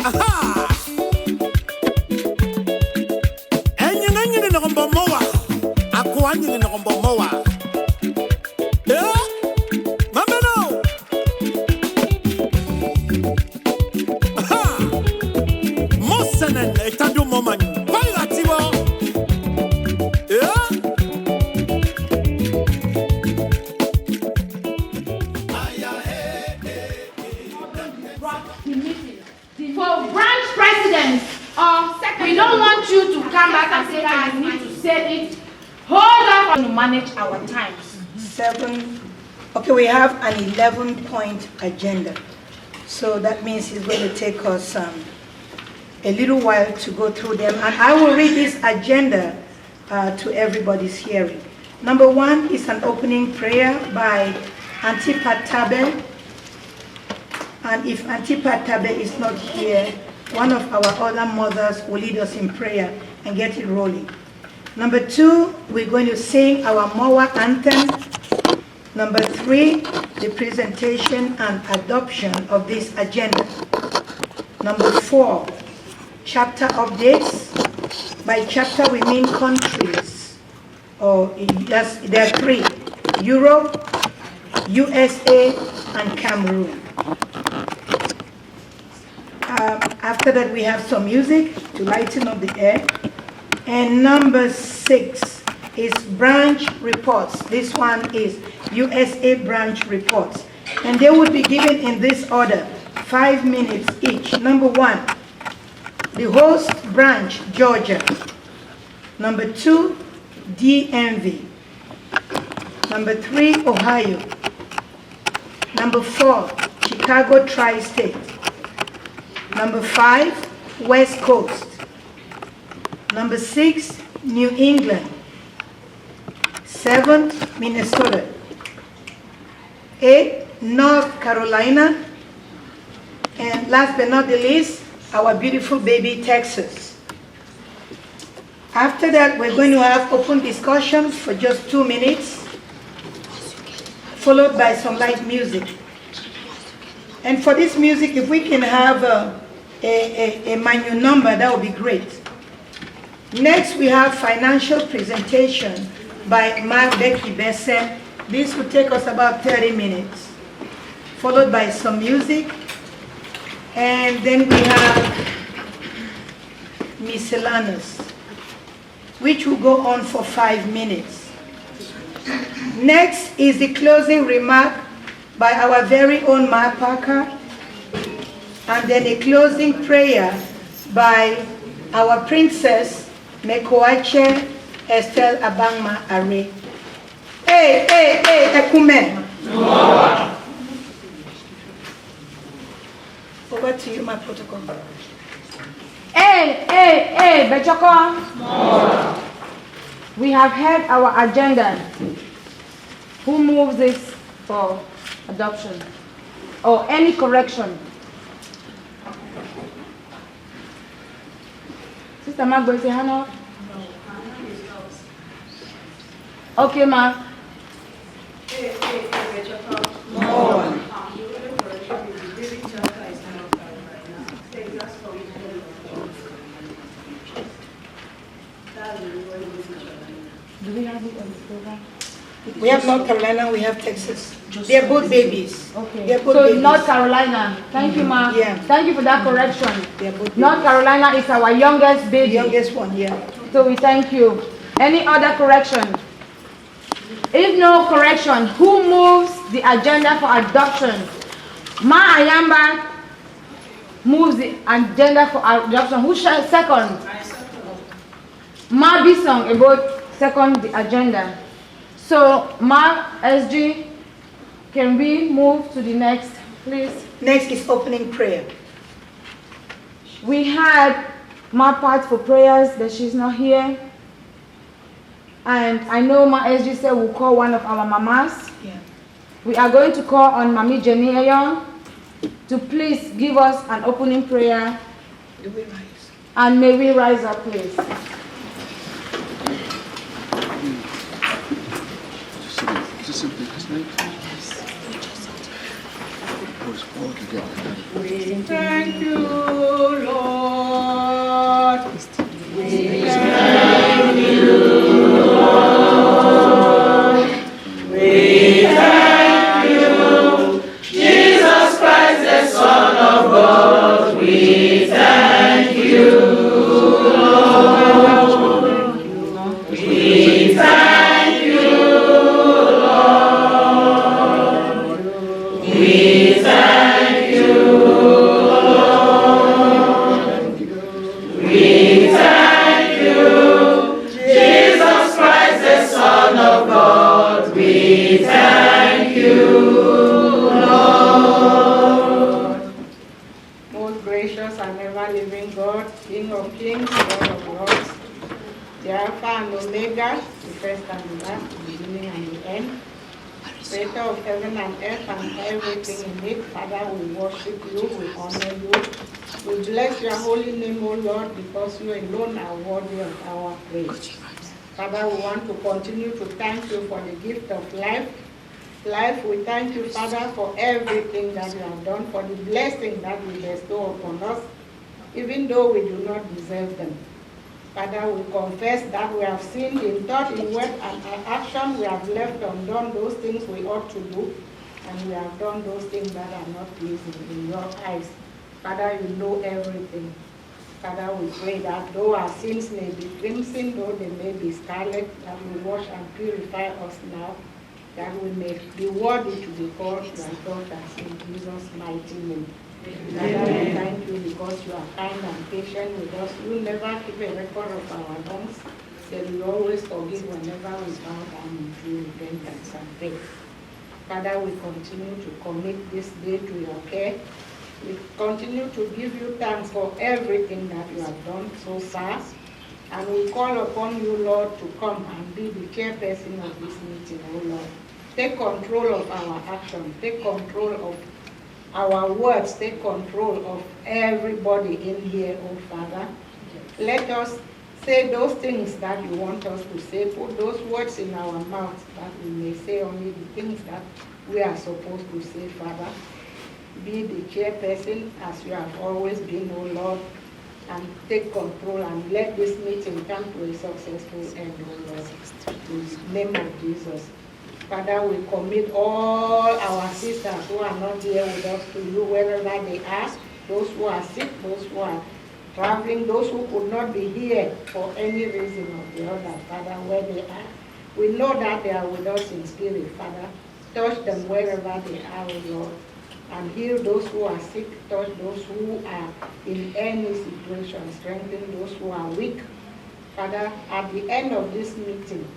Aha! Enyenge na kombo mowa. Akwa nyenge na kombo mowa. Eh? Mameno. Aha! Mosenen etando moman. Paira tibo. Eh? For branch presidents or secretary, we don't want you to come back and say that you need to say it. Hold on to manage our times. 7. Okay, we have an 11-point agenda. So that means it's going to take us a little while to go through them. And I will read this agenda to everybody's hearing. Number 1 is an opening prayer by Auntie Patabe. And if Auntie Patabe is not here, one of our other mothers will lead us in prayer and get it rolling. Number 2, we're going to sing our MOHWA anthem. Number 3, the presentation and adoption of this agenda. Number 4, chapter updates. By chapter we mean countries. Yes, there are 3, Europe, USA, and Cameroon. After that, we have some music to lighten up the air. And number 6 is branch reports. This one is USA branch reports. And they would be given in this order, 5 minutes each. Number 1, the host branch, Georgia. Number 2, DMV. Number 3, Ohio. Number 4, Chicago Tri-State. Number 5, West Coast. Number 6, New England. 7, Minnesota. 8, North Carolina. And last but not the least, our beautiful baby, Texas. After that, we're going to have open discussions for just 2 minutes, followed by some light music. And for this music, if we can have a menu number, that would be great. Next, we have financial presentation by Mark Becky Besse. This will take us about 30 minutes, followed by some music. And then we have miscellaneous, which will go on for 5 minutes. Next is the closing remark by our very own Ma Parker, and then a closing prayer by our princess, Mekoache Estelle Abangma Are. Hey, Ekume. Over to you, my protocol. Hey, Bechoko. We have heard our agenda. Who moves this for adoption or any correction? Sister Mark, say Hannah. Okay, Ma. Do we have it on the program? We have North Carolina, we have Texas. They're both babies. Okay. They're both so babies. North Carolina. Thank you, Ma. Yeah. Thank you for that correction. They're both North Carolina is our youngest baby. the youngest one, yeah. So we thank you. Any other correction? If no correction, who moves the agenda for adoption? Ma Ayamba moves the agenda for adoption. Who shall second? Ma Bisong about second the agenda. So Ma SG, can we move to the next, please? Next is opening prayer. We had Ma part for prayers, but she's not here. And I know Ma SG said we'll call one of our mamas. Yeah. We are going to call on Mami Jenny Ayong to please give us an opening prayer. Do we rise? And may we rise up, please. We thank you, ever living God, King of kings, Lord of lords, the Alpha and Omega, the first and the last, the beginning and the end, Creator of heaven and earth and everything in it. Father, we worship you, we honor you. We bless your holy name, O Lord, because you alone are worthy of our praise. Father, we want to continue to thank you for the gift of life. We thank you, Father, for everything that you have done, for the blessing that you bestow upon us, even though we do not deserve them. Father, we confess that we have sinned in thought, in word, and action. We have left undone those things we ought to do, and we have done those things that are not pleasing in your eyes. Father, you know everything. Father, we pray that though our sins may be crimson, though they may be scarlet, that we wash and purify us now, that we may be worthy to be called your daughters in Jesus' mighty name. Father, we thank you because you are kind and patient with us. You never keep a record of our wrongs, but you always forgive whenever we bow down in true repentance and faith. Father, we continue to commit this day to your care. We continue to give you thanks for everything that you have done so far. And we call upon you, Lord, to come and be the chairperson of this meeting, oh Lord. Take control of our action. Take control of our words. Take control of everybody in here, oh Father. Let us say those things that you want us to say. Put those words in our mouths that we may say only the things that we are supposed to say, Father. Be the chairperson as you have always been, oh Lord, and take control and let this meeting come to a successful end, oh Lord. In the name of Jesus. Father, we commit all our sisters who are not here with us to you, wherever they are, those who are sick, those who are traveling, those who could not be here for any reason or the other, Father, where they are. We know that they are with us in spirit, Father. Touch them wherever they are, oh Lord, and heal those who are sick, touch those who are in any situation, strengthen those who are weak. Father, at the end of this meeting,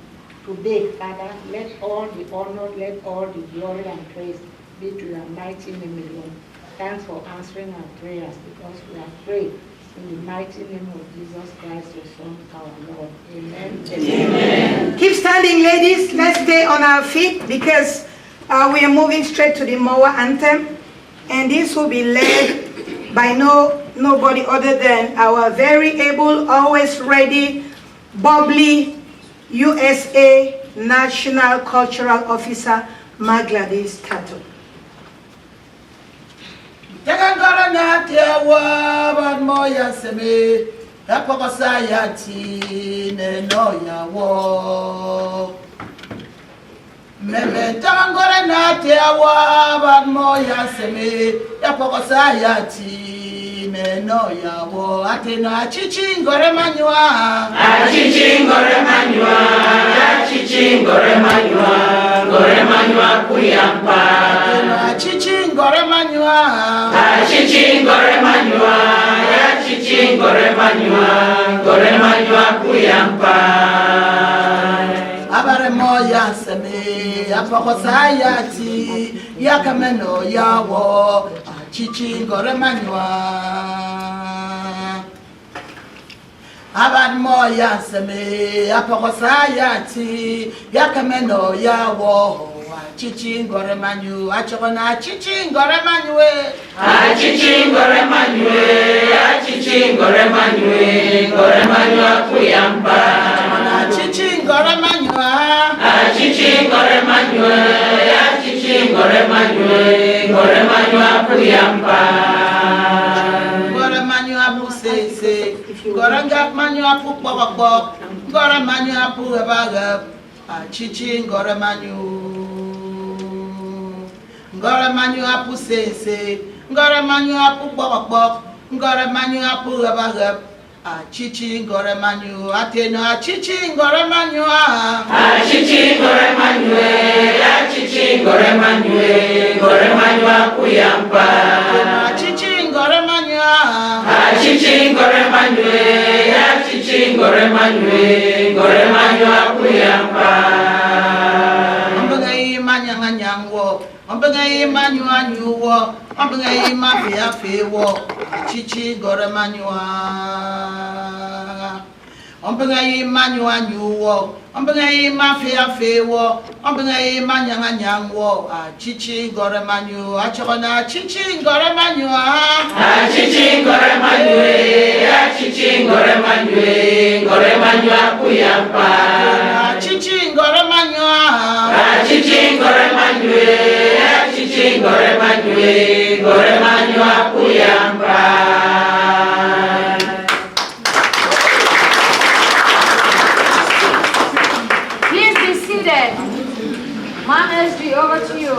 today, Father, let all the honor, let all the glory and praise be to your mighty name alone. Thanks for answering our prayers, because we have prayed in the mighty name of Jesus Christ, your Son, our Lord. Amen. Amen. Keep standing, ladies. Let's stay on our feet, because we are moving straight to the MOHWA anthem. And this will be led by nobody other than our very able, always ready, bubbly, USA National Cultural Officer, Gladys Tato. No ya wo atena chichingore manywa gore manywa kuyampa atena chichingore manywa gore manywa kuyampa abare moya seme apokosayati yakameno yawo chichingore manywa aban moya seme apokosayati yakameno yawo chichingore manyu achokona chichingore manywe gore manywa kuyamba chichingore manywa gore manywa kuyamba gore manywa busese gore ngap manywa pukpokpok gore manywa pubaga chichingore gore manywa busese gore manywa pukpokpok gore manywa pubaga chichingore manyu atena chichingore manyu gore manyu akuyampa chichingore manyu gore manyu akuyampa ambagai manyanganyangwo Ombenge manyu anyuwo, ombenge mafia fewo, chichi gore manyua. Ombenge manyu anyuwo, ombenge mafia fewo, ombenge manyanganyangwo, chichi gore manyu, achokona chichi gore manyua. Chichi gore manyue, chichi gore manyue, gore manyua kuyampa. Chichi gore manyua. Chichi gore manyue, chichi gore manyue, gore manyua kuyampa. SG, over to you.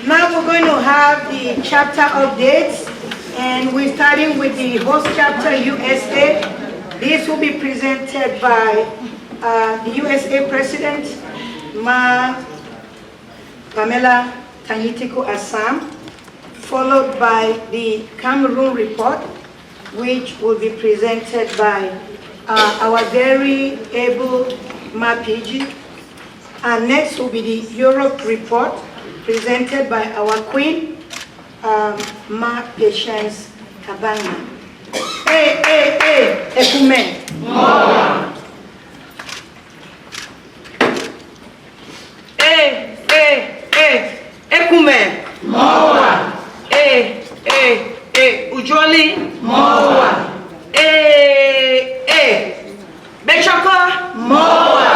Now we're going to have the chapter updates, and we're starting with the Host Chapter USA. This will be presented by the USA President, Pamela Tanyitiku, Assam, followed by the Cameroon report, which will be presented by our very able PG. And next will be the Europe report, presented by our Queen, Patience Kabanga. Ekume. MOHWA. Ekume. MOHWA. Ujoli. MOHWA. Bechaka. MOHWA.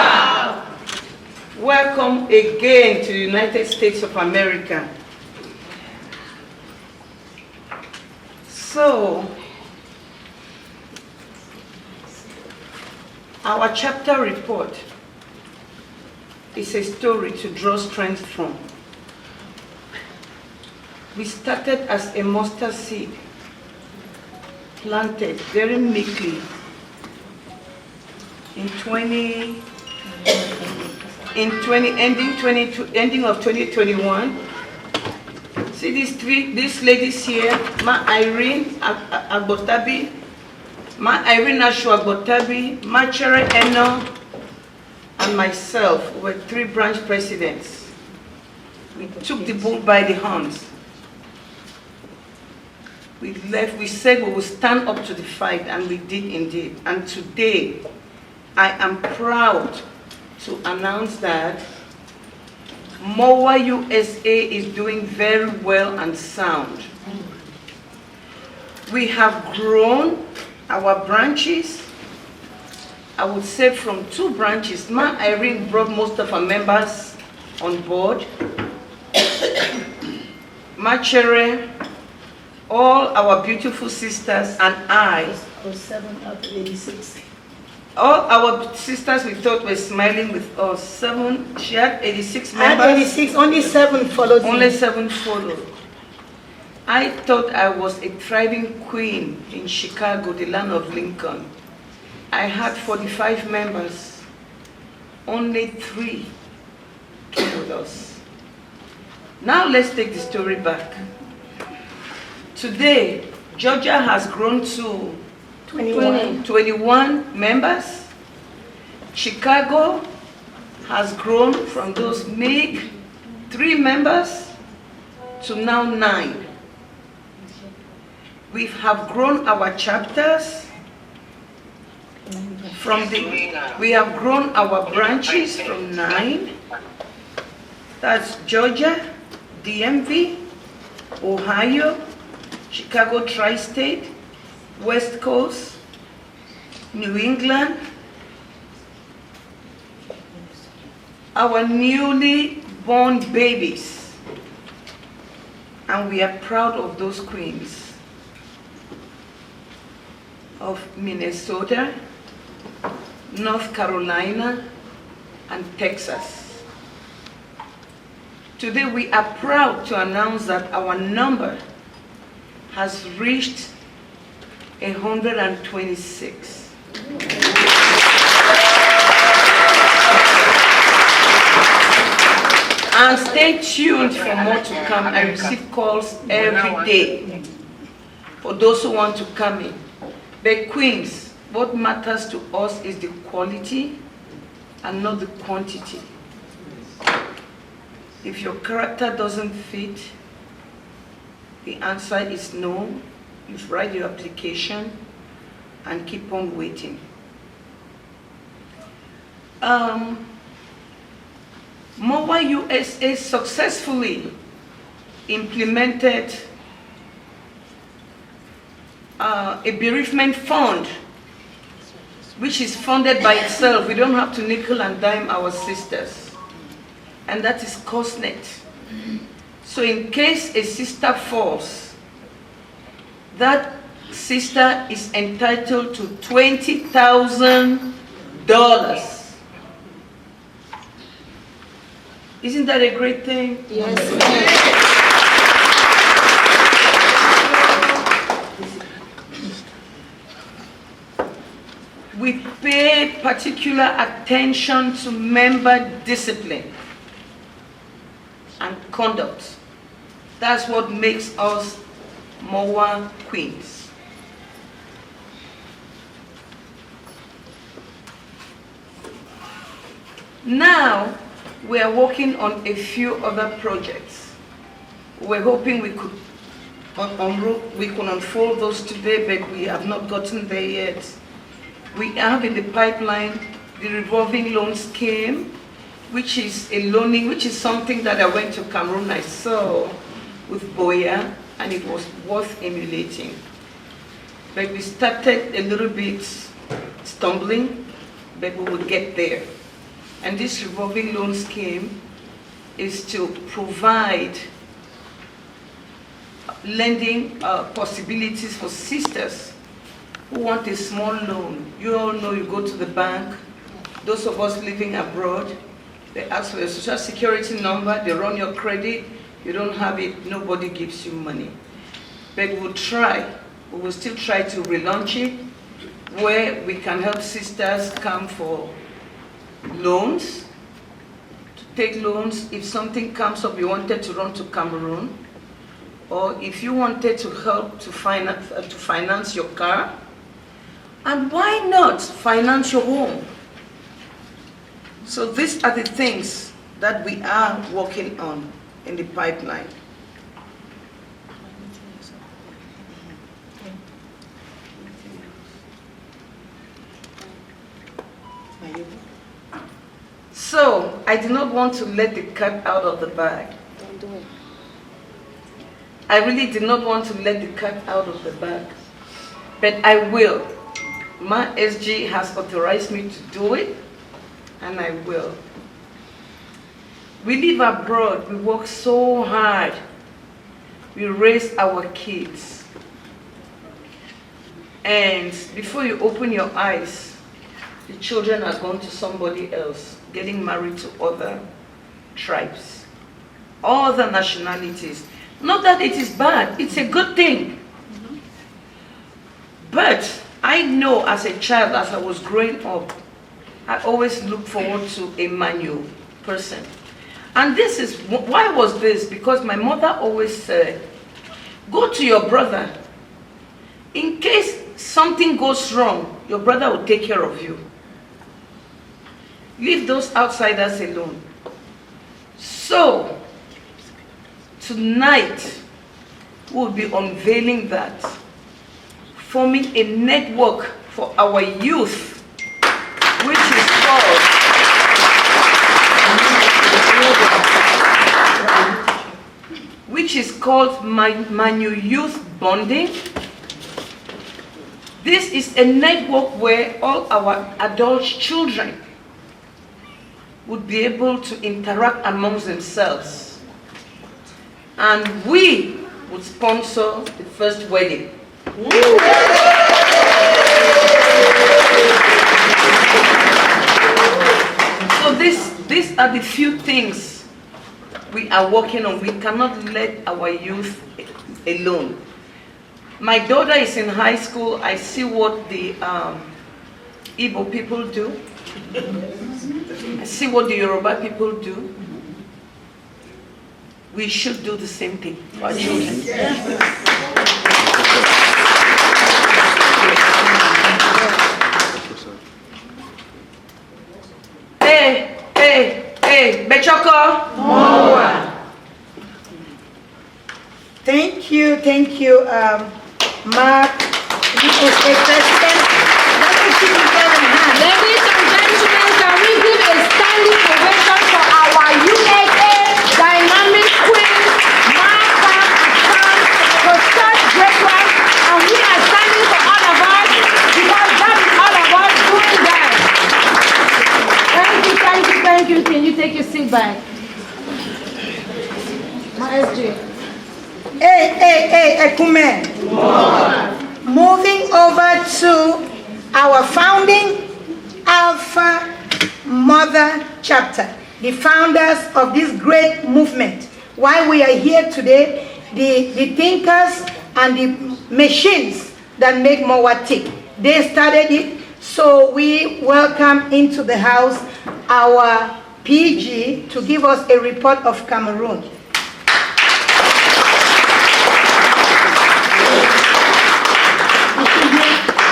Welcome again to the United States of America. So, our chapter report is a story to draw strength from. We started as a mustard seed, planted very meekly ending of 2021. See these ladies here, Ma Irene Agbotabi, Ma Irene Ashu Agbotabi, Ma Chere Eno, and myself were 3 branch presidents. We took the bull by the horns. We said we would stand up to the fight, and we did indeed. And today, I am proud to announce that MOHWA USA is doing very well and sound. We have grown our branches. I would say from 2 branches. Ma Irene brought most of our members on board. Ma Chere, all our beautiful sisters, and I. 07 up to 86. All our sisters we thought were smiling with us. 7, she had 86 members. I had 86, only 7 followed. Only 7 followed. I thought I was a thriving queen in Chicago, the land of Lincoln. I had 45 members. Only 3 came with us. Now let's take the story back. Today, Georgia has grown to 21 members. Chicago has grown from those meek 3 members to now 9. We have grown our chapters we have grown our branches from 9. That's Georgia, DMV, Ohio, Chicago Tri-State, West Coast, New England, our newly born babies, and we are proud of those queens of Minnesota, North Carolina, and Texas. Today we are proud to announce that our number has reached 126. And stay tuned for more to come. I receive calls every day for those who want to come in. But queens, what matters to us is the quality and not the quantity. If your character doesn't fit, the answer is no. You write your application and keep on waiting. MOHWA USA successfully implemented a bereavement fund, which is funded by itself. We don't have to nickel and dime our sisters. And that is COSNET. So in case a sister falls, that sister is entitled to $20,000. Isn't that a great thing? Yes. We pay particular attention to member discipline and conduct. That's what makes us MOHWA queens. Now, we are working on a few other projects. We're hoping we could unfold those today, but we have not gotten there yet. We have in the pipeline the revolving loan scheme, which is a loaning, which is something that I went to Cameroon, I saw with Boya, and it was worth emulating. But we started a little bit stumbling, but we will get there. And this revolving loan scheme is to provide lending possibilities for sisters who want a small loan. You all know you go to the bank. Those of us living abroad, they ask for a social security number, they run your credit, you don't have it, nobody gives you money. But we'll try, we will still try to relaunch it, where we can help sisters come for loans, to take loans. If something comes up, you wanted to run to Cameroon, or if you wanted to help to finance your car, and why not finance your home? So these are the things that we are working on in the pipeline. So I did not want to let the cat out of the bag. Don't do it. I really did not want to let the cat out of the bag, but I will. My SG has authorized me to do it, and I will. We live abroad, we work so hard. We raise our kids. And before you open your eyes, the children are gone to somebody else, getting married to other tribes, other nationalities. Not that it is bad, it's a good thing. But I know as a child, as I was growing up, I always looked forward to a manual person. And this is, why was this? Because my mother always said, go to your brother. In case something goes wrong, your brother will take care of you. Leave those outsiders alone. So, tonight, we'll be unveiling that, forming a network for our youth, which is called Manu Youth Bonding. This is a network where all our adult children would be able to interact amongst themselves. And we would sponsor the first wedding. So these are the few things we are working on. We cannot let our youth alone. My daughter is in high school. I see what the Igbo people do. I see what the Yoruba people do. We should do the same thing for our children. Hey, Bechoko! MOHWA! you, Mark, President. Ladies and gentlemen, can we give a standing ovation for our USA dynamic queen, Martha Assam, for such great work, and we are standing for all of us because that is all of us doing that. Thank you. Can you take your seat back? My SJ. Hey, Ekumen. Moving over to our founding Alpha Mother Chapter, the founders of this great movement. Why we are here today, the thinkers and the machines that make MOHWA tick. They started it, so we welcome into the house our PG to give us a report of Cameroon.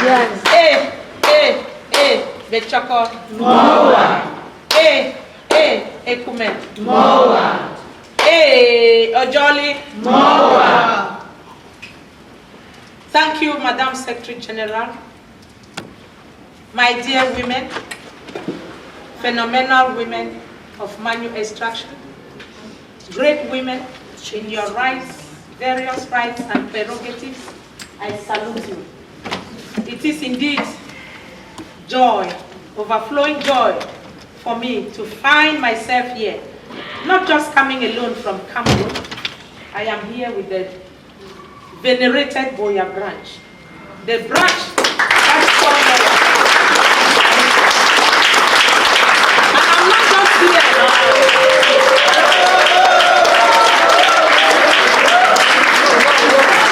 Yes. Bechoko. MOHWA. Ekumen. MOHWA. Ojoli. MOHWA. Thank you, Madam Secretary General. My dear women, phenomenal women of manual extraction, great women in your rights, various rights and prerogatives, I salute you. It is indeed joy, overflowing joy for me to find myself here, not just coming alone from Cameroon. I am here with the venerated Boya branch, the branch that's called and I'm not just here.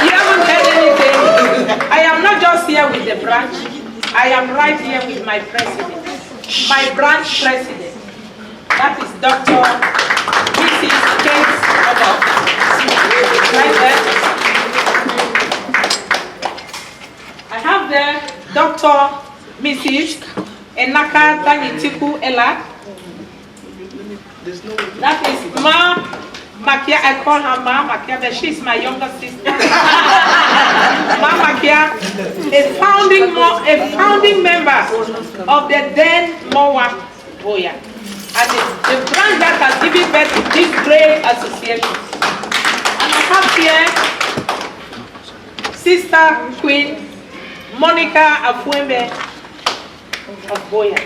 You haven't heard anything. I am not just here with the branch. I am right here with my president, my branch president. That is Dr. Mrs. Kate Odom. Right there. I have there Dr. Mrs. Enaka Tanyitiku Ella. That is Ma Makia. I call her Ma Makia, but she's my younger sister. Ma Makia, a founding member of the then MOHWA Boya, and the branch that has given birth to this great association. And I have here Sister Queen Monica Afuembe of Boya.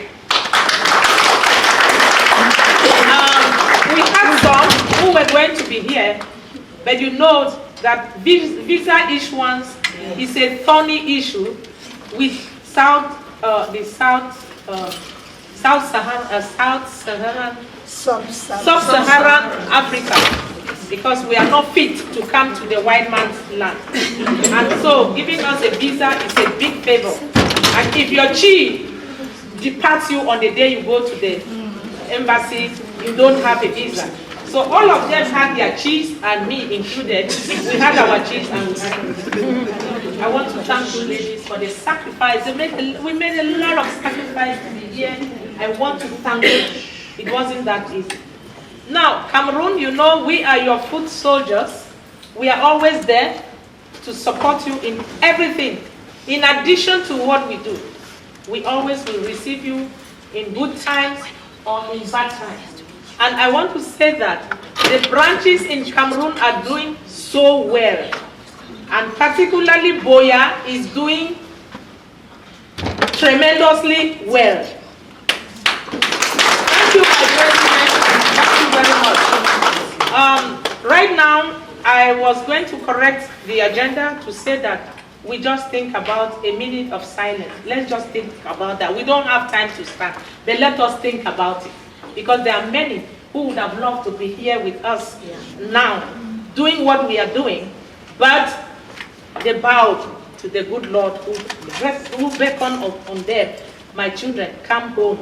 We had some who were going to be here, but you know that visa issuance is a thorny issue with Sub-Saharan Africa, because we are not fit to come to the white man's land. And so giving us a visa is a big favor. And if your chief departs you on the day you go to the embassy, you don't have a visa. So all of them had their chiefs, and me included. We had our chiefs and we had. I want to thank you ladies for the sacrifice. We made a lot of sacrifice to be here. I want to thank you. It wasn't that easy. Now, Cameroon, you know we are your foot soldiers. We are always there to support you in everything. In addition to what we do, we always will receive you in good times or in bad times. And I want to say that the branches in Cameroon are doing so well. And particularly Boya is doing tremendously well. Thank you, my president. Thank you very much. Right now, I was going to correct the agenda to say that we just think about a minute of silence. Let's just think about that. We don't have time to stand, but let us think about it. Because there are many who would have loved to be here with us now, doing what we are doing, but they bowed to the good Lord who beckoned on them. My children, come home.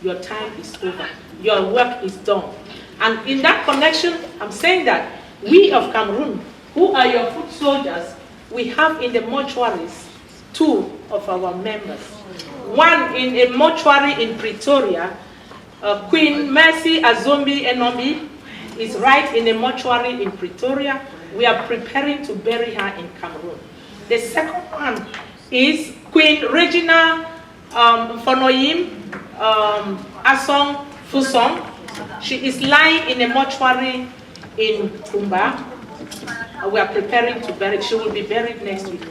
Your time is over. Your work is done. And in that connection, I'm saying that we of Cameroon, who are your foot soldiers, we have in the mortuaries 2 of our members. One in a mortuary in Pretoria, Queen Mercy Azombi Enombi is right in a mortuary in Pretoria. we are preparing to bury her in Cameroon. The second one is Queen Regina Fonoyim Asong Fusong. She is lying in a mortuary in Kumba. We are preparing to bury. She will be buried next week.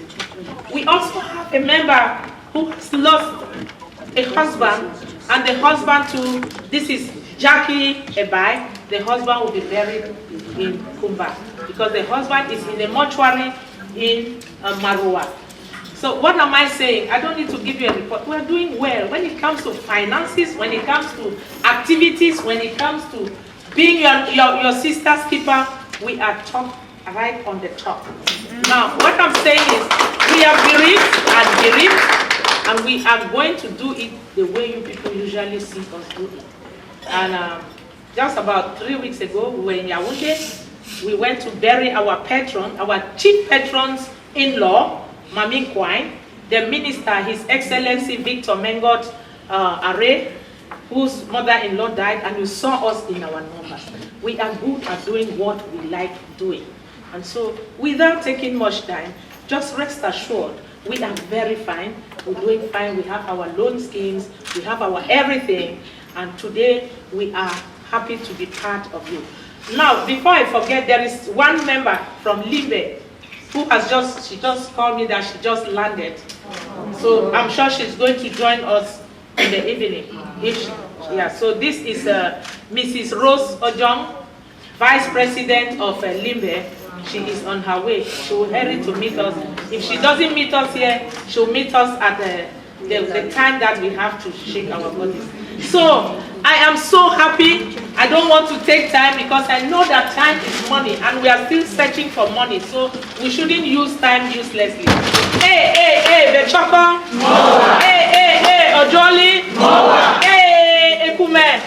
We also have a member who has lost a husband, and the husband too, this is Jackie Ebai. The husband will be buried in Kumba because the husband is in a mortuary in Maroa. So what am I saying? I don't need to give you a report. We're doing well when it comes to finances, when it comes to activities, when it comes to being your sister's keeper. We are top, right on the top. Now, what I'm saying is we are bereaved, and we are going to do it the way you people usually see us do it. And just about 3 weeks ago, we were in Yaoundé. We went to bury our patron, our chief patron's in-law, Mami Kwine, the minister, His Excellency Victor Mengot Are, whose mother-in-law died, and you saw us in our numbers. We are good at doing what we like doing. And so, without taking much time, just rest assured, we are very fine. We're doing fine. We have our loan schemes. We have our everything. And today, we are happy to be part of you. Now, before I forget, there is one member from Limbe who has she just called me that she just landed. So I'm sure she's going to join us in the evening. So this is Mrs. Rose Ojong, Vice President of Limbe. She is on her way. She will hurry to meet us. If she doesn't meet us here, she'll meet us at the time that we have to shake our bodies. So I am so happy. I don't want to take time because I know that time is money and we are still searching for money. So we shouldn't use time uselessly. Hey, Bechoko. Hey, Ojoli. Hey, Ekume.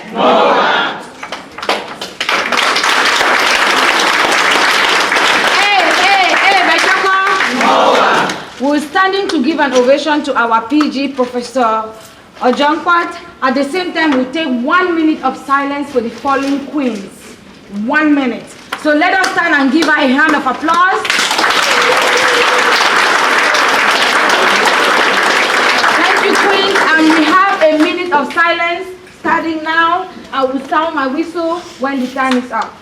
We're standing to give an ovation to our PG, Professor Ojongnkpot. At the same time, we take 1 minute of silence for the fallen queens. 1 minute. So let us stand and give her a hand of applause. Thank you, queens. And we have a minute of silence starting now. I will sound my whistle when the time is up.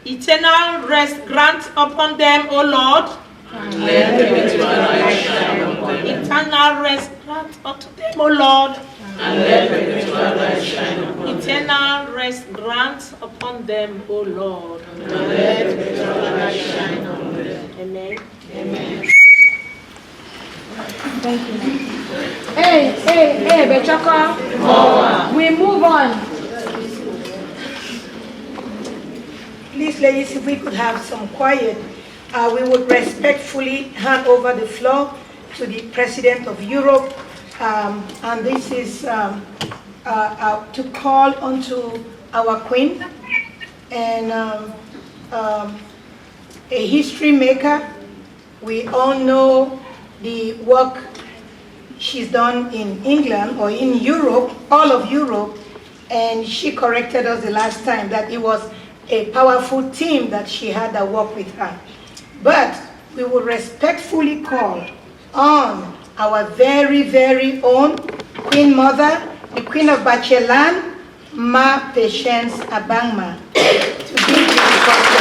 Eternal rest grant upon them, O Lord. Eternal rest grant unto them, O Lord. Eternal rest grant upon them, O Lord. Amen. Amen. Thank you. Hey, Bechoko. We move on. Please, ladies, if we could have some quiet, we would respectfully hand over the floor to the President of Europe, and this is to call onto our Queen and a history maker. We all know the work she's done in England or in Europe, all of Europe, and she corrected us the last time that it was a powerful team that she had that worked with her. But we will respectfully call on our very, very own Queen Mother, the Queen of Bachelan, Ma Patience Abangma, to give the report.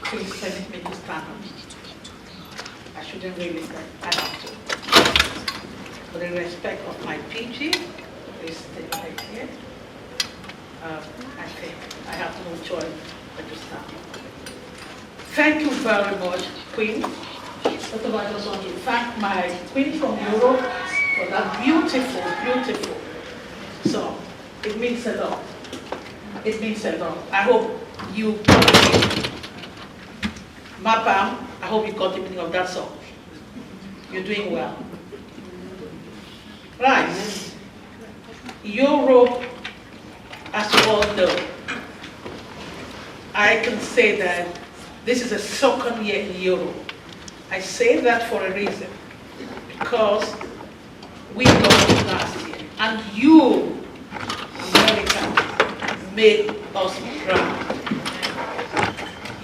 Please permit me to stand up. I shouldn't really stand. I have to. For the respect of my PG, please stay right here. I think I have no choice but to stand up. Thank you very much, Queen. First of all, I just want to thank my Queen from Europe for that beautiful, beautiful song. It means a lot. It means a lot. I hope you got it. Mapam, I hope you got the meaning of that song. You're doing well. Right. Europe, as you all know, I can say that this is the second year in Europe. I say that for a reason, because we lost it last year, and you, America, made us proud.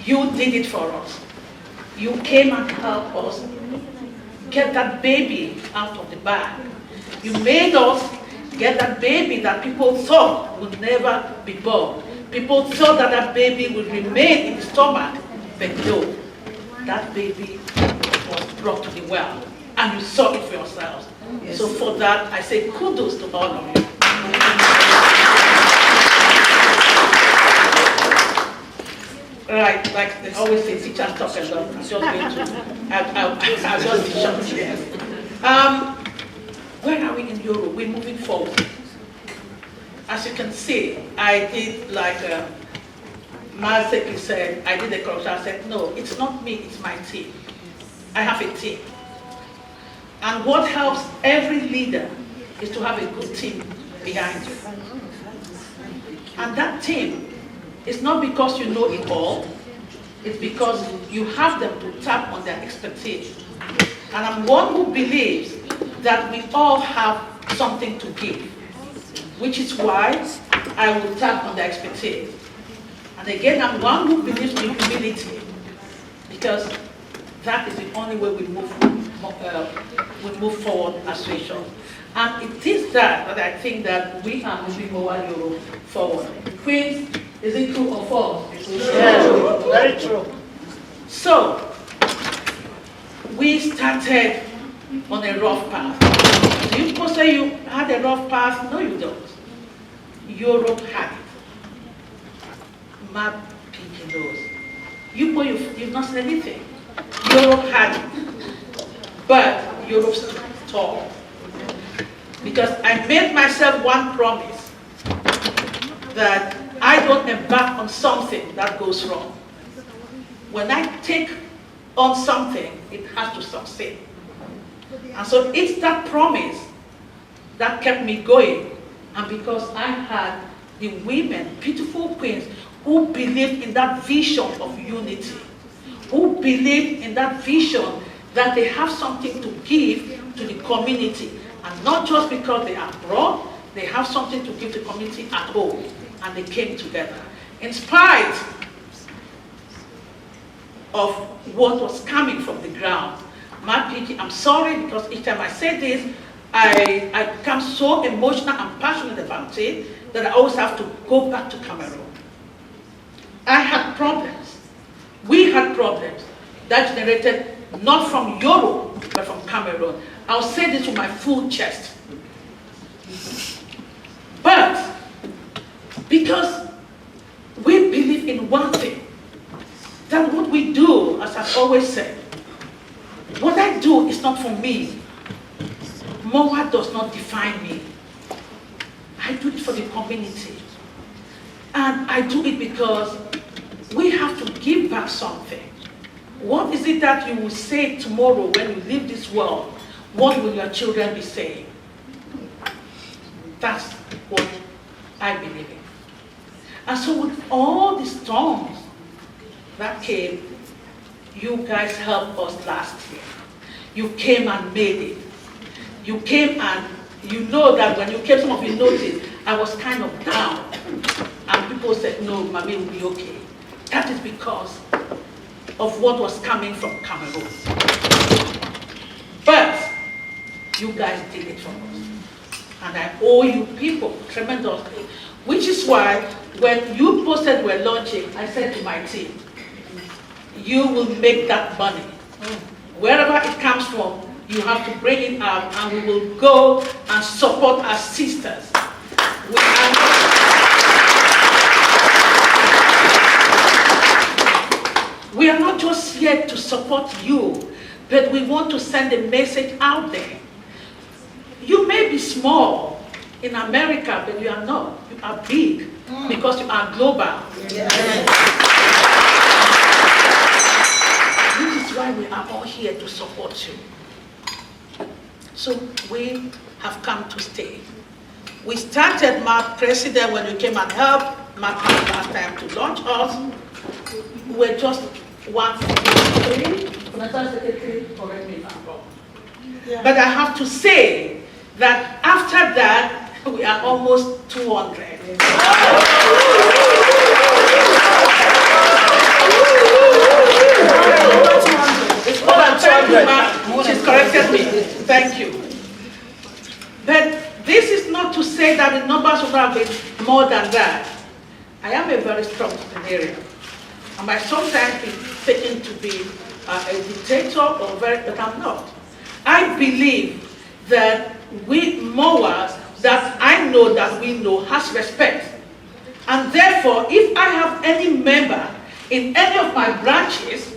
You did it for us. You came and helped us get that baby out of the bag. You made us get that baby that people thought would never be born. People thought that that baby would remain in the stomach, but no, that baby was brought to the well, and you saw it for yourselves. Yes. So for that, I say kudos to all of you. Right, like they always say, teachers talk a lot. I'm just going to, I'll just be short here. Where are we in Europe? We're moving forward. As you can see, I did like Mazeki said, I did the correction. I said, no, it's not me, it's my team. I have a team. And what helps every leader is to have a good team behind you. And that team, it's not because you know it all, it's because you have them to tap on their expertise. And I'm one who believes that we all have something to give, which is why I will tap on their expertise. And again, I'm one who believes in humility, because that is the only way we move forward as nations. And it is that I think that we are moving MOHWA Europe forward. Queens, is it true or false? Yes, very true. So, we started on a rough path. Do you say you had a rough path? No, you don't. Europe had it. Map pinky nose. You've not said anything. Europe had it. But Europe stood tall. Because I made myself one promise that I don't embark on something that goes wrong. When I take on something, it has to succeed. And so it's that promise that kept me going. And because I had the women, beautiful queens, who believed in that vision of unity, who believed in that vision that they have something to give to the community. And not just because they are abroad, they have something to give the community at home. And they came together. In spite of what was coming from the ground. I'm sorry, because each time I say this, I become so emotional and passionate about it that I always have to go back to Cameroon. I had problems. We had problems that generated not from Europe, but from Cameroon. I'll say this with my full chest. But because we believe in one thing, that what we do, as I've always said, what I do is not for me. MOHWA does not define me. I do it for the community. And I do it because we have to give back something. What is it that you will say tomorrow when you leave this world? What will your children be saying? That's what I believe in. And so with all the storms that came, you guys helped us last year. You came and made it. You came and you know that when you came, some of you noticed, I was kind of down. And people said, no, Mommy will be okay. That is because of what was coming from Cameroon. But you guys did it for us. And I owe you people tremendously. Which is why when you posted we're launching, I said to my team, you will make that money. Wherever it comes from, you have to bring it out and we will go and support our sisters. We are not just here to support you, but we want to send a message out there. You may be small in America, but you are not. You are big because you are global. This is why we are all here to support you. So we have come to stay. We started, Mark President, when you came and helped Mark last time to launch us. We were just 143. Secretary, correct me if I'm wrong. Yeah. But I have to say that after that, we are almost 200. It's more than 200. She's corrected me. Thank you. But this is not to say that the numbers would have been more than that. I am a very strong disciplinarian. I might sometimes be taken to be a dictator or but I'm not. I believe that we MOHWA, that I know that we know, has respect. And therefore, if I have any member in any of my branches,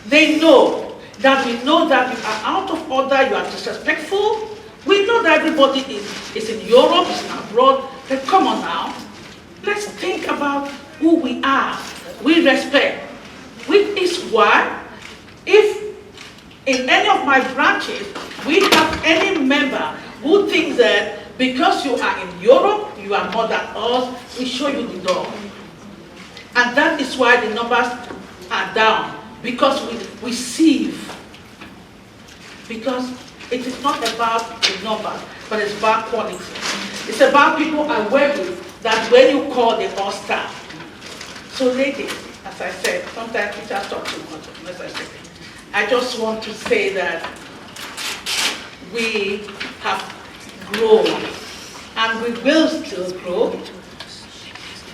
they know that we know that you are out of order, you are disrespectful. We know that everybody is in Europe, is in abroad, but come on now. Let's think about who we are. We respect. Which is why, if in any of my branches, we have any member who thinks that because you are in Europe, you are more than us, we show you the door. And that is why the numbers are down, because we receive. Because it is not about the numbers, but it's about quality. It's about people I work with that when you call, they all start. So ladies, as I said, sometimes we just talk too much unnecessarily. I just want to say that we have grown, and we will still grow.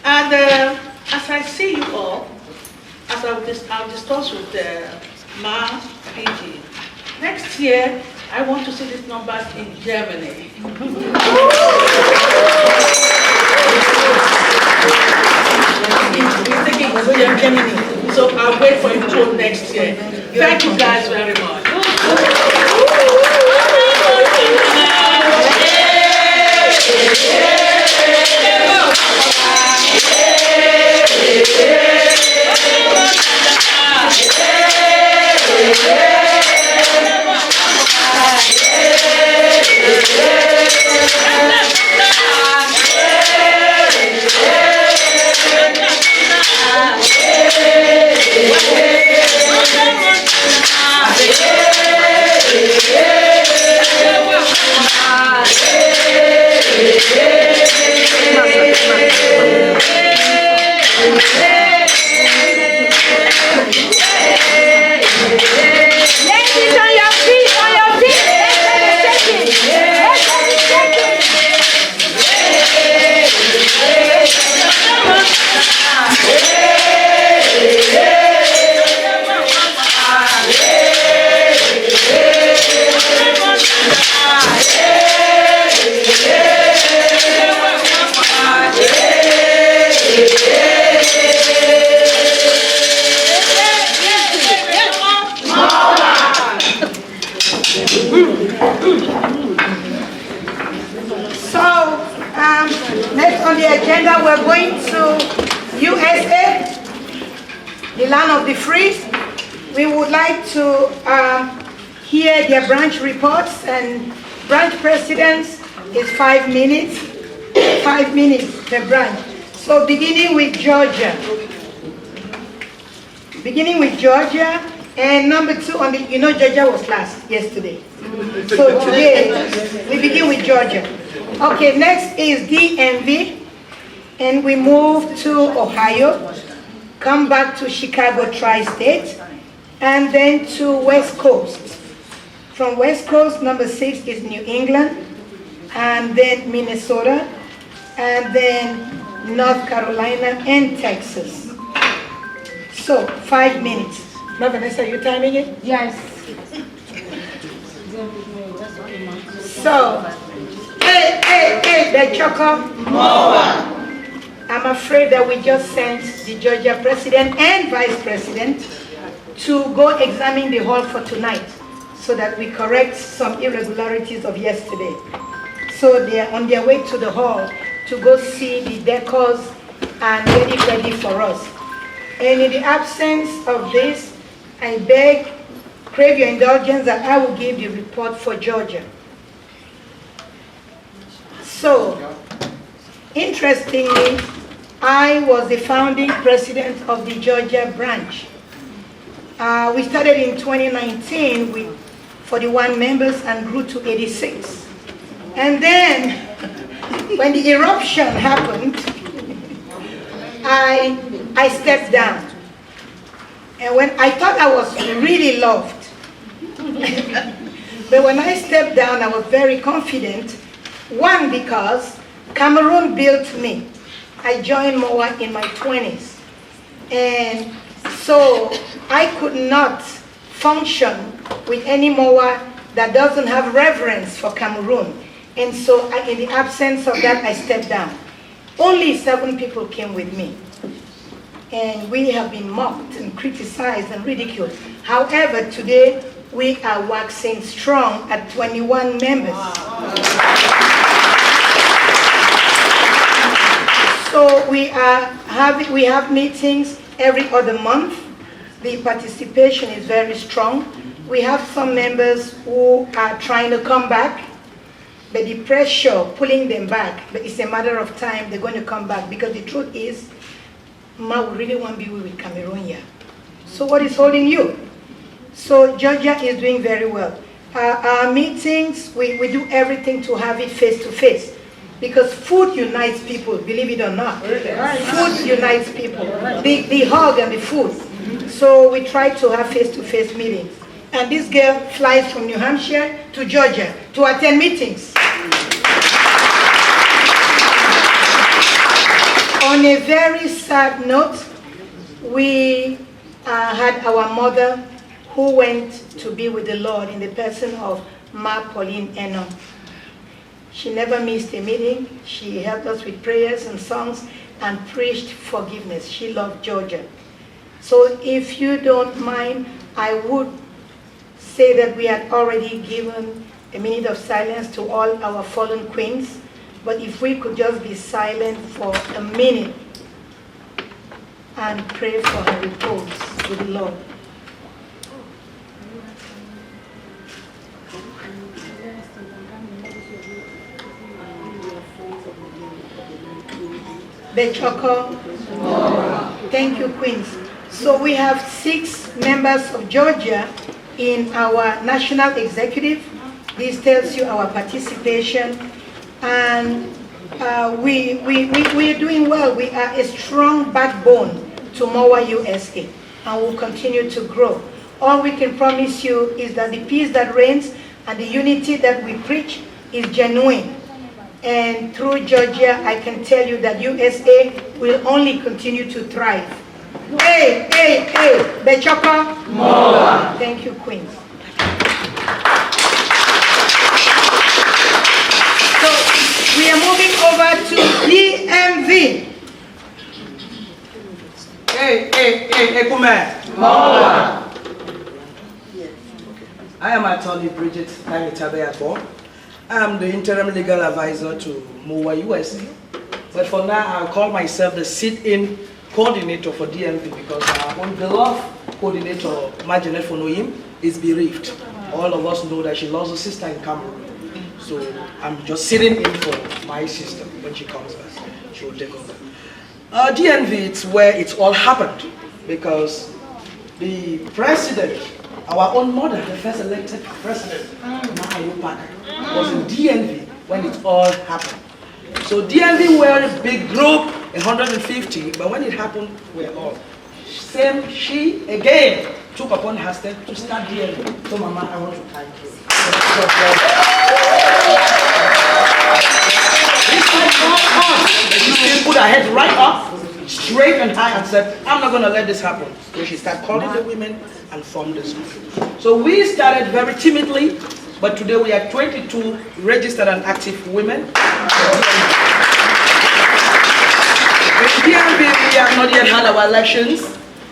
And as I see you all, as I'll discuss with Ma PG, next year, I want to see these numbers in Germany. So I'll wait for you till next year. Thank you guys very much. Yeah. agenda, we're going to USA, the land of the free. We would like to hear their branch reports, and branch presidents is 5 minutes. 5 minutes per branch. So beginning with Georgia. Beginning with Georgia, and number 2 on the, you know Georgia was last yesterday. So today, we begin with Georgia. Okay, next is DMV, and we move to Ohio, come back to Chicago Tri-State, and then to West Coast. From West Coast, number 6 is New England, and then Minnesota, and then North Carolina and Texas. So, 5 minutes. Ma Vanessa, are you timing it? Yes. So, hey, the Choco. MOHWA. I'm afraid that we just sent the Georgia president and vice president to go examine the hall for tonight so that we correct some irregularities of yesterday. So they are on their way to the hall to go see the decors and get it ready for us. And in the absence of this, I crave your indulgence that I will give the report for Georgia. So, interestingly, I was the founding president of the Georgia branch. We started in 2019 with 41 members and grew to 86. And then, when the eruption happened, I stepped down. And when I thought I was really loved, but when I stepped down, I was very confident. One, because Cameroon built me. I joined MOHWA in my 20s. And so I could not function with any MOHWA that doesn't have reverence for Cameroon. And so in the absence of that, I stepped down. Only 7 people came with me. And we have been mocked and criticized and ridiculed. However, today we are waxing strong at 21 members. Wow. So we have meetings every other month. The participation is very strong. We have some members who are trying to come back, but the pressure pulling them back, but it's a matter of time they're going to come back, because the truth is, Ma, we really want to be with Cameroon here. So what is holding you? So Georgia is doing very well. Our meetings, we do everything to have it face-to-face. Because food unites people, believe it or not. Food unites people. The hug and the food. So we try to have face-to-face meetings. And this girl flies from New Hampshire to Georgia to attend meetings. On a very sad note, we had our mother who went to be with the Lord in the person of Ma Pauline Eno. She never missed a meeting. She helped us with prayers and songs and preached forgiveness. She loved Georgia. So if you don't mind, I would say that we had already given a minute of silence to all our fallen queens. But if we could just be silent for a minute and pray for her repose with the Lord. Bechoko. Thank you, Queens. So we have 6 members of Georgia in our national executive. This tells you our participation. And we are doing well. We are a strong backbone to MOHWA USA, and will continue to grow. All we can promise you is that the peace that reigns and the unity that we preach is genuine. And through Georgia, I can tell you that USA will only continue to thrive. Hey, Bechoko. MOHWA. Thank you, Queens. We are moving over to DMV. Hey, Kume. MOHWA. I am Attorney Bridget Tanyitiku. I am the interim legal advisor to MOHWA USA. But for now, I'll call myself the sit-in coordinator for DMV because our own beloved coordinator, Majanet Fonoyim, is bereaved. All of us know that she lost a sister in Cameroon. So I'm just sitting in for my sister. When she comes back, she will take over. DMV, it's where it's all happened because the president, our own mother, the first elected president, Manyangharor, was in DMV when it all happened. So DMV were a big group, 150, but when it happened, we're all. Same, she again took upon herself to start DMV. So Mama, I want to thank you. This time she still put her head right up, straight and high, and said, I'm not going to let this happen. So she started calling the women and formed this group. So we started very timidly, but today we have 22 registered and active women. In DMV, we have not yet had our elections.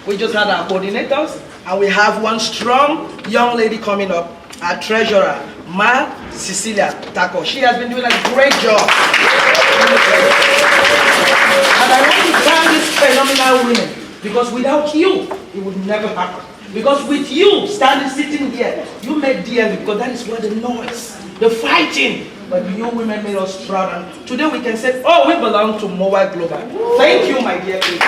We just had our coordinators, and we have one strong young lady coming up, our treasurer, Ma Cecilia Tako. She has been doing a great job. And I want to thank these phenomenal women, because without you, it would never happen. Because with you standing, sitting here, you made DMV, because that is where the noise, the fighting, but you women made us proud. And today we can say, oh, we belong to MOHWA Global. Thank you, my dear people.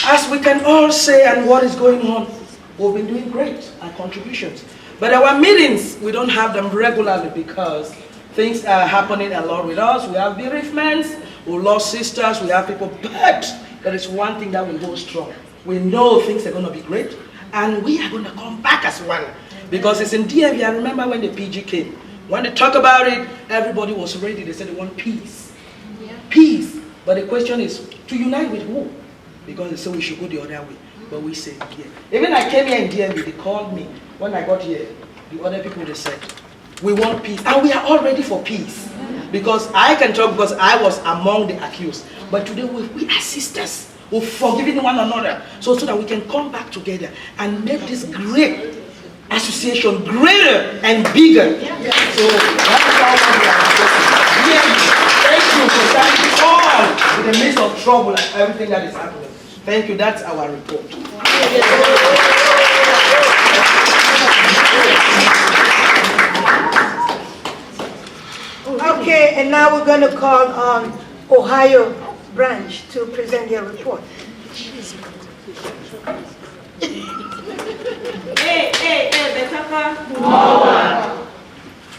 As we can all say, and what is going on, we've been doing great, our contributions. But our meetings, we don't have them regularly because things are happening a lot with us. We have bereavements, we lost sisters, we have people, but there is one thing that will go strong. We know things are going to be great, and we are going to come back as one. Because it's in DMV, I remember when the PG came. When they talk about it, everybody was ready. They said they want peace. Yeah. Peace. But the question is, to unite with who? Because they said we should go the other way. But we said, yeah. Even I came here in DMV, they called me. When I got here, the other people, they said, we want peace. And we are all ready for peace. Because I can talk because I was among the accused. But today we are sisters. We're forgiving one another. So that we can come back together and make this great association greater and bigger. Yeah. So that's how we are discussing. Thank you for standing all in the midst of trouble and everything that is happening. Thank you. That's our report. Okay, and now we're going to call on Ohio branch to present their report. Hey, Betaka. MOHWA.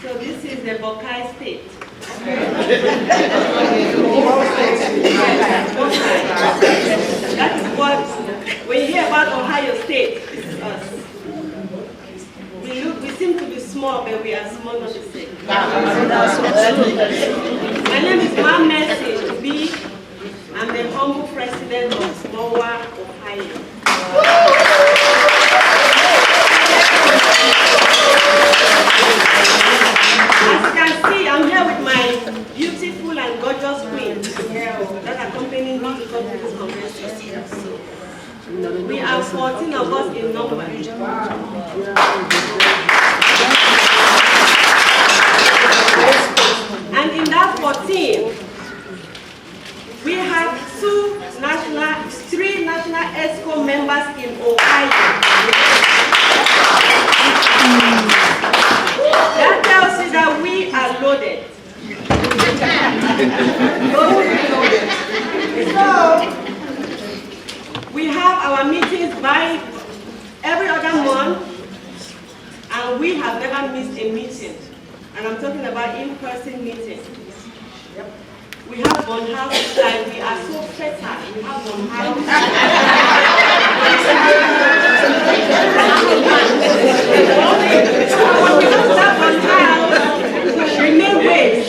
So this is the Bokai state. That is what, when you hear about Ohio state, this is us. We seem to be small, but we are small, not the same. My name is Mercy B. I'm the humble president of MOHWA, Ohio. As you can see, I'm here with my beautiful and gorgeous queen that accompanies me to come to this convention. So, we are 14 of us in number. And in that 14, we have three national ESCO members in Ohio. That tells you that we are loaded. So, we have our meetings by every other month, and we have never missed a meeting. And I'm talking about in-person meetings. Yep. We have one house, like we are so fertile. We have one house. Remain ways.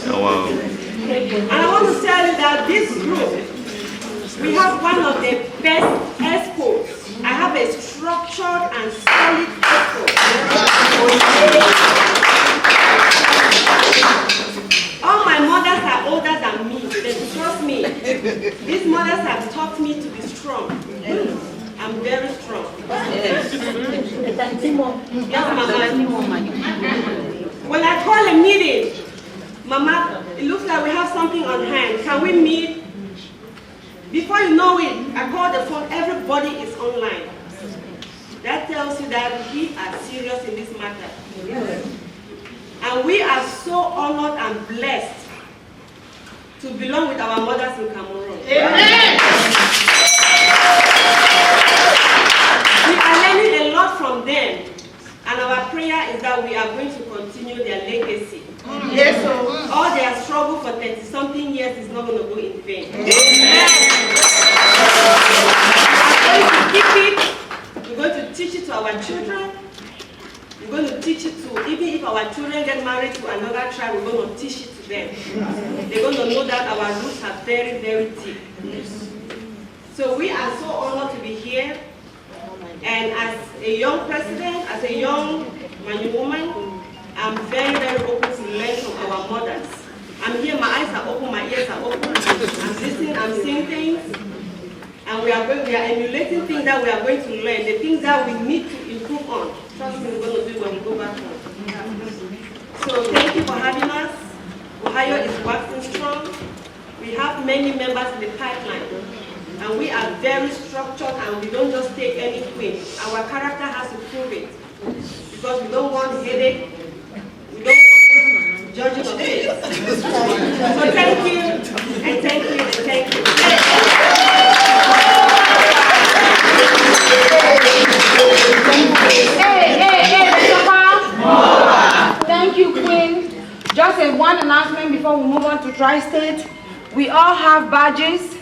Oh, wow. And I want to tell you that this group, we have one of the best ESCOs. I have a structured and solid ESCO. All my mothers are older than me, but trust me, these mothers have taught me to be strong. I'm very strong. Yes, Mama. When I call a meeting, Mama, it looks like we have something on hand. Can we meet? Before you know it, I call the phone, everybody is online. That tells you that we are serious in this matter. And we are so honored and blessed to belong with our mothers in Cameroon. Amen. We are learning a lot from them. And our prayer is that we are going to continue their legacy. Yes, so all their struggle for 30-something years is not going to go in vain. Amen. We are going to keep it. We're going to teach it to our children. We're going to teach it to, even if our children get married to another tribe, we're going to teach it to them. They're going to know that our roots are very, very deep. So we are so honored to be here. And as a young president, as a young Manyu woman, I'm very, very open to learn from our mothers. I'm here, my eyes are open, my ears are open. I'm listening, I'm seeing things. And we are emulating things that we are going to learn, the things that we need to improve on. Trust me, we're going to do when we go back home. So thank you for having us. Ohio is waxing strong. We have many members in the pipeline. And we are very structured and we don't just take any queen. Our character has to prove it. Because we don't want headache. We don't want judging of it. So thank you, and thank you, and thank you. Thank you, Queen. Just one announcement before we move on to Tri-State. We all have badges.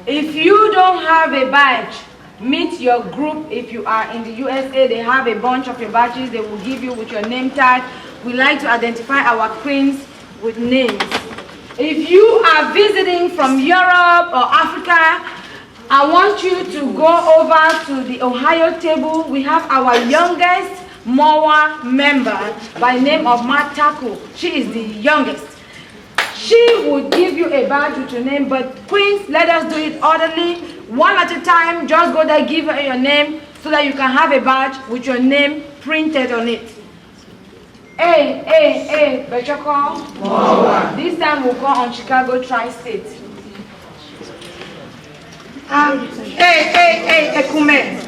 If you don't have a badge, meet your group. If you are in the USA, they have a bunch of your badges they will give you with your name tag. We like to identify our queens with names. If you are visiting from Europe or Africa, I want you to go over to the Ohio table. We have our youngest MOHWA member by name of Mataku. She is the youngest. She would give you a badge with your name, but queens, let us do it orderly. One at a time, just go there, give her your name, so that you can have a badge with your name printed on it. Hey, Bechoko. This time we'll go on Chicago Tri-State. Ekume.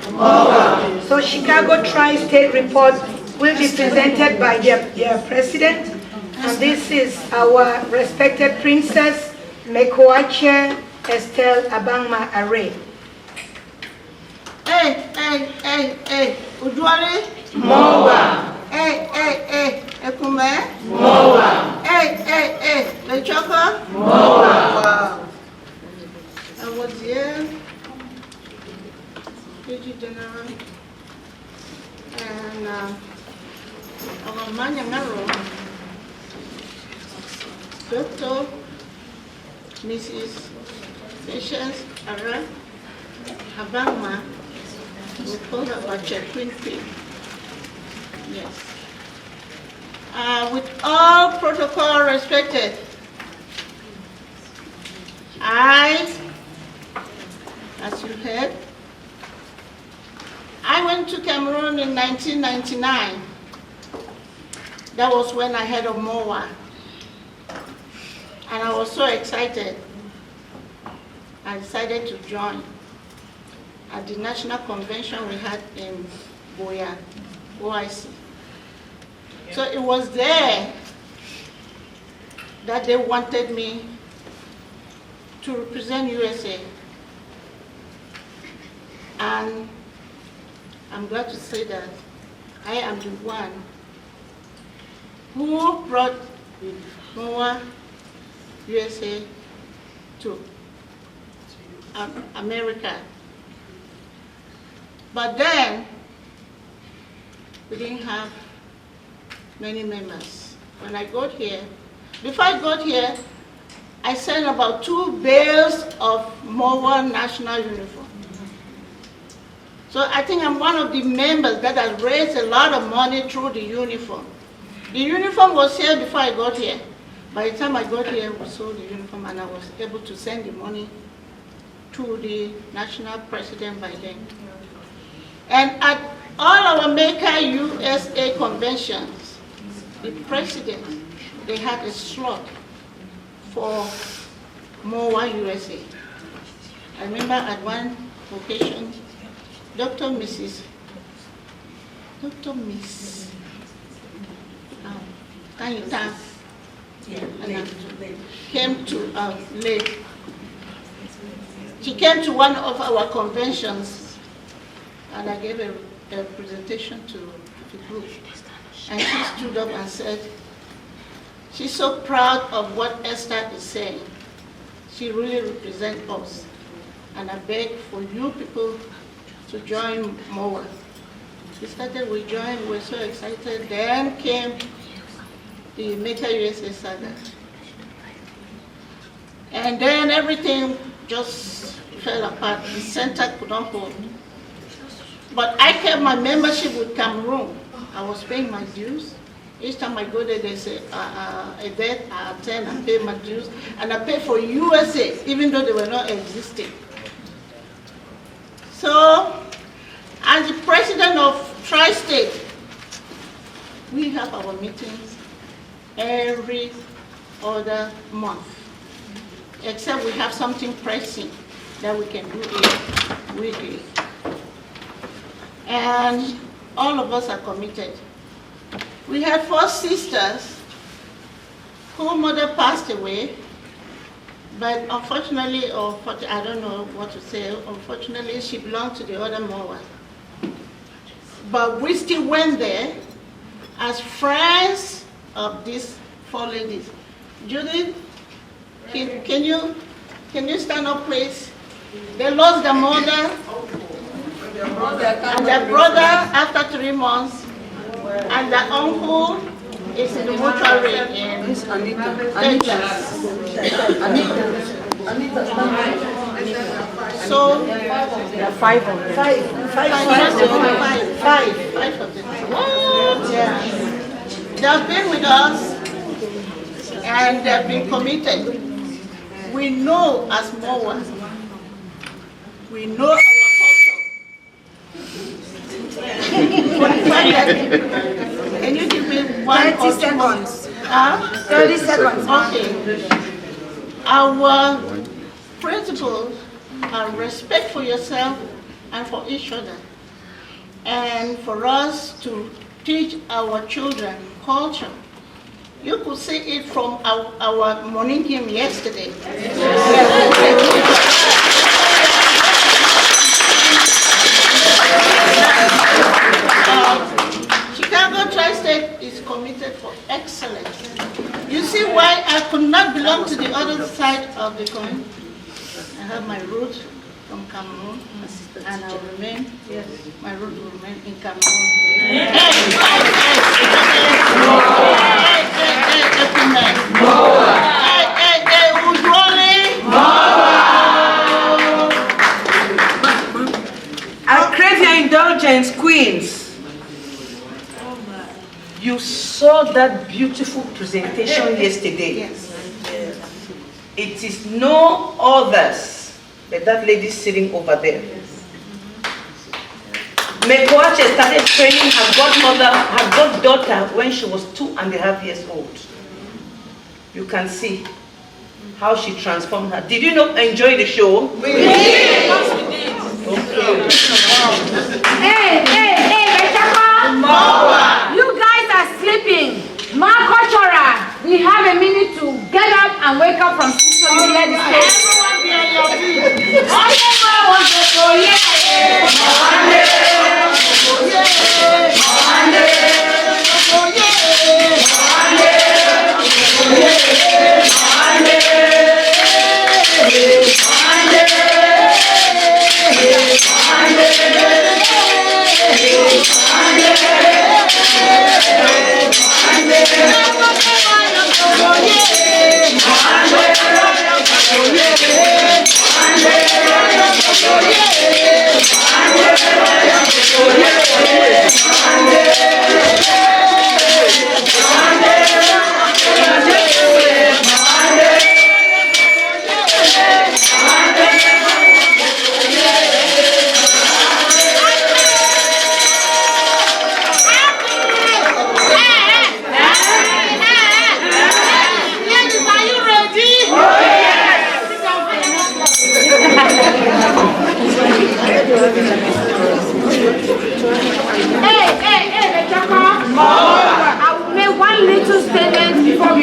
So Chicago Tri-State report will be presented by their president. And this is our respected princess, Mekoache Estelle Abangma Array. Ujuale? MOHWA. Ekume? MOHWA. Lechoko? MOHWA. Wow. I was here, PG General, and our Manyangharor, Dr. Mrs. Patience Ara Abangma, we call her Queen Queen. Yes. With all protocol respected, as you heard, I went to Cameroon in 1999. That was when I heard of MOHWA. And I was so excited. I decided to join at the national convention we had in MOHWA USA. So it was there that they wanted me to represent USA. And I'm glad to say that I am the one who brought MOHWA USA to America. But then, we didn't have many members. When I got here, before I got here, I sent about 2 bales of MOHWA national uniform. So I think I'm one of the members that has raised a lot of money through the uniform. The uniform was here before I got here. By the time I got here, we sold the uniform and I was able to send the money to the national president by then. And at all our Maker USA conventions, the president, they had a slot for MOHWA USA. I remember at one occasion, Dr. Miss Tanyitiku came to late. She came to one of our conventions, and I gave a presentation to the group. And she stood up and said, she's so proud of what Esther is saying. She really represents us. And I beg for you people to join MOHWA. We started, we joined, we were so excited. Then came the MOHWA USA saga. And then everything just fell apart. The center could not hold. But I kept my membership with Cameroon. I was paying my dues. Each time I go there, they say, a debt, I attend, I pay my dues. And I pay for USA, even though they were not existing. So, as the president of Tri-State, we have our meetings every other month, except we have something pressing that we can do it weekly. And all of us are committed. We had 4 sisters whose mother passed away, but unfortunately, or I don't know what to say, unfortunately she belonged to the other MOHWA. But we still went there as friends of these 4 ladies. Judith, can you stand up, please? They lost their mother and their brother after 3 months, and their uncle is in the mortuary in Texas. So there are 5 of them. Five of them. Yeah. They have been with us and they have been committed. We know as MOHWA, we know our culture. Can you give me 1 or 2 seconds? 30 seconds. Okay. Our principles are respect for yourself and for each other. And for us to teach our children culture. You could see it from our morning hymn yesterday. Chicago Tri-State is committed for excellence. You see why I could not belong to the other side of the coin? I have my roots from Cameroon, and I will remain, yes, my root will remain in Cameroon. I crave your indulgence, queens. You saw that beautiful presentation yesterday. Yes. It is no others but that lady sitting over there. Mekoache started training her godmother, her goddaughter when she was 2.5 years old. You can see how she transformed her. Did you not enjoy the show? We did. Okay. Hey, you guys are sleeping. We have a minute to get up and wake up from sleep so you hear the stage. Everyone be on your feet.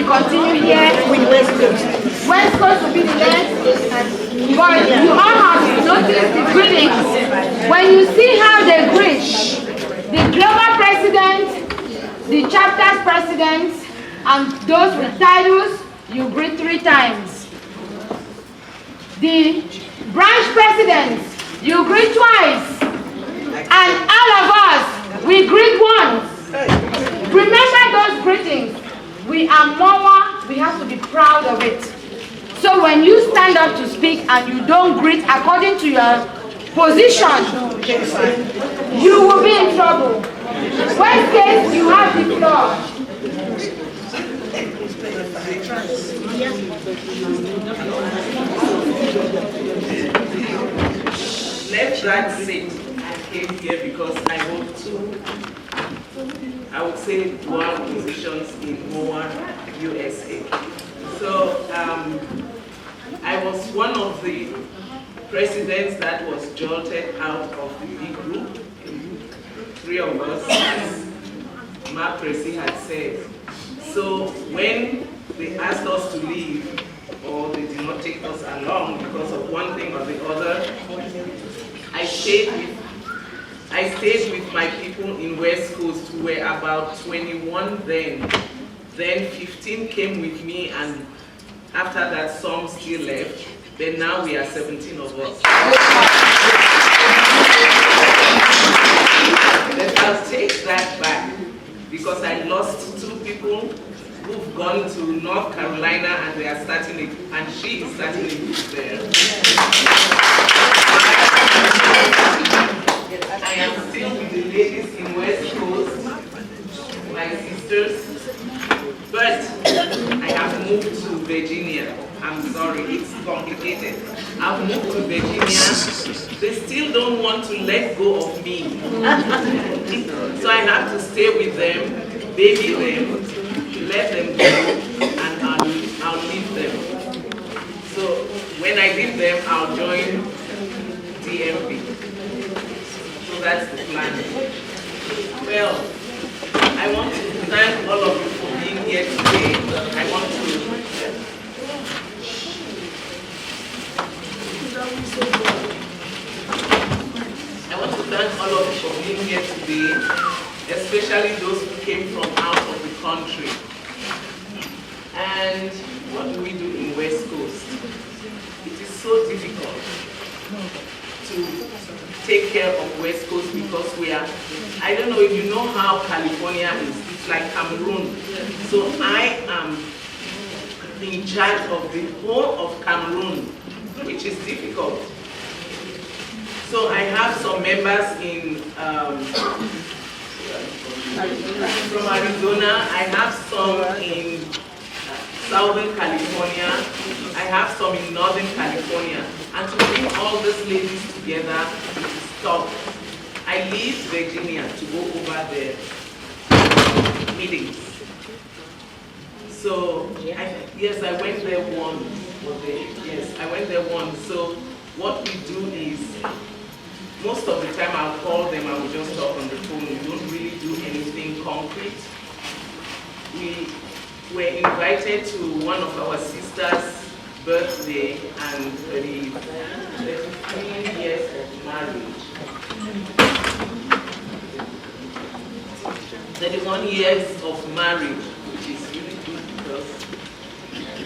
continue here. With West Coast. West Coast will be the next. But you all have noticed the greetings. When you see how they greet, the global president, the chapter's presidents, and those with titles, you greet 3 times. The branch presidents, you greet twice. And all of us, we greet once. Remember those greetings. We are MOHWA, we have to be proud of it. So when you stand up to speak and you don't greet according to your position, you will be in trouble. Worst case, you have the floor. Let that sit. I came here because I hope to, I would say, dual positions in MOHWA USA. So I was one of the presidents that was jolted out of the big group. 3 of us, as Mark Tracy had said. So when they asked us to leave, or they did not take us along because of one thing or the other, I stayed with my people in West Coast, who were about 21 then. Then 15 came with me, and after that some still left. Then now we are 17 of us. But I'll take that back, because I lost 2 people who've gone to North Carolina, and they are starting it, and she is starting it there. I am still with the ladies in West Coast, my sisters, but I have moved to Virginia. I'm sorry, it's complicated. I've moved to Virginia. They still don't want to let go of me. So I have to stay with them, baby them, let them go, and I'll leave them. So when I leave them, I'll join DMP. So that's the plan. Well, I want to thank all of you for being here today. I want to thank all of you for being here today, especially those who came from out of the country. And what do we do in West Coast? It is so difficult to take care of West Coast because we are, I don't know if you know how California is, it's like Cameroon. So I am in charge of the whole of Cameroon, which is difficult. So I have some members in from Arizona, I have some in Southern California, I have some in Northern California. And to bring all these ladies together is tough. I leave Virginia to go over the meetings. So, yes, I went there once. Yes, I went there once. So what we do is, most of the time I'll call them, I will just talk on the phone. We don't really do anything concrete. We were invited to one of our sisters' birthday and the 15 years of marriage. 31 years of marriage, which is really good because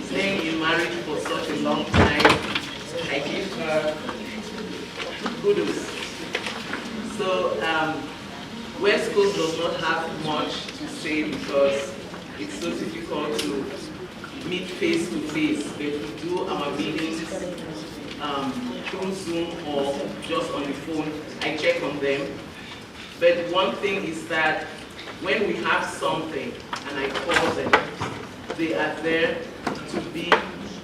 staying in marriage for such a long time, I give her kudos. So West Coast does not have much to say because it's so difficult to meet face to face. But we do our meetings through Zoom or just on the phone. I check on them. But one thing is that when we have something and I call them, they are there to be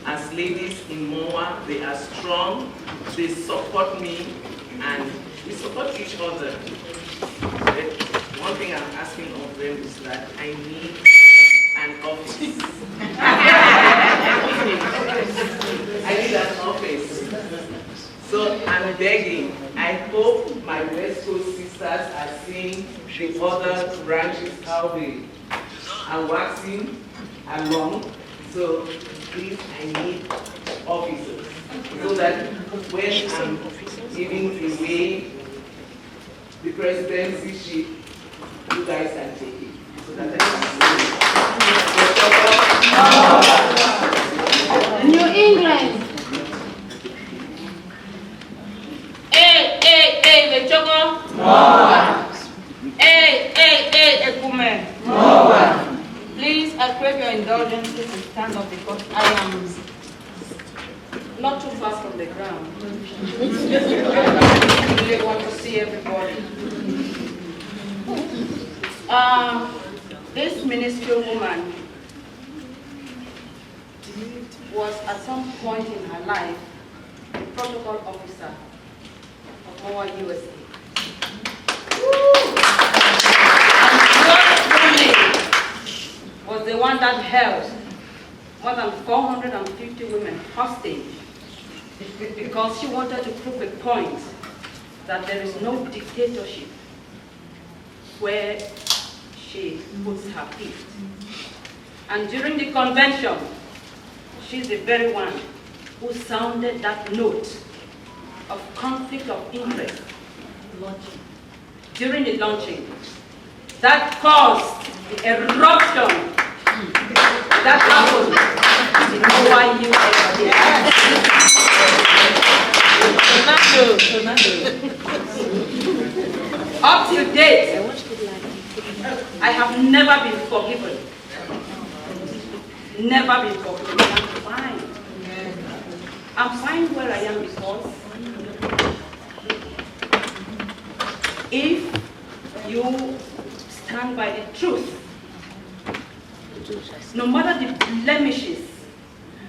as ladies in MOHWA. They are strong, they support me, and we support each other. But one thing I'm asking of them is that I need an office. I need an office. So I'm begging. I hope my West Coast sisters are seeing the other branches, how they are waxing along. So please, I need officers so that when I'm giving away the presidency ship, you guys can take it. So that I can New England. The choco. Ekume. Please, I crave your indulgence to stand up because I am not too far from the ground. I really want to see everybody. This ministerial woman was at some point in her life the protocol officer of MOHWA USA. Was the one that held more than 450 women hostage because she wanted to prove a point that there is no dictatorship where she puts her feet. And during the convention, she's the very one who sounded that note of conflict of interest during the launching. That caused the eruption that happened in MOHWA USA. Up to date, I have never been forgiven. Never been forgiven. I'm fine. I'm fine where I am because if you stand by the truth, no matter the blemishes,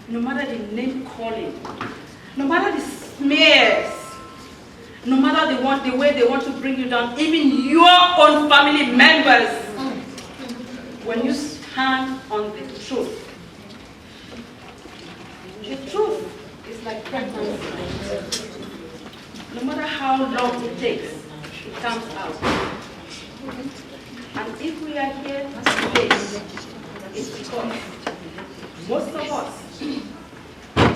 no matter the name calling, no matter the smears, no matter the way they want to bring you down, even your own family members, when you stand on the truth is like pregnancy. No matter how long it takes, it comes out. And if we are here today, it's because most of us,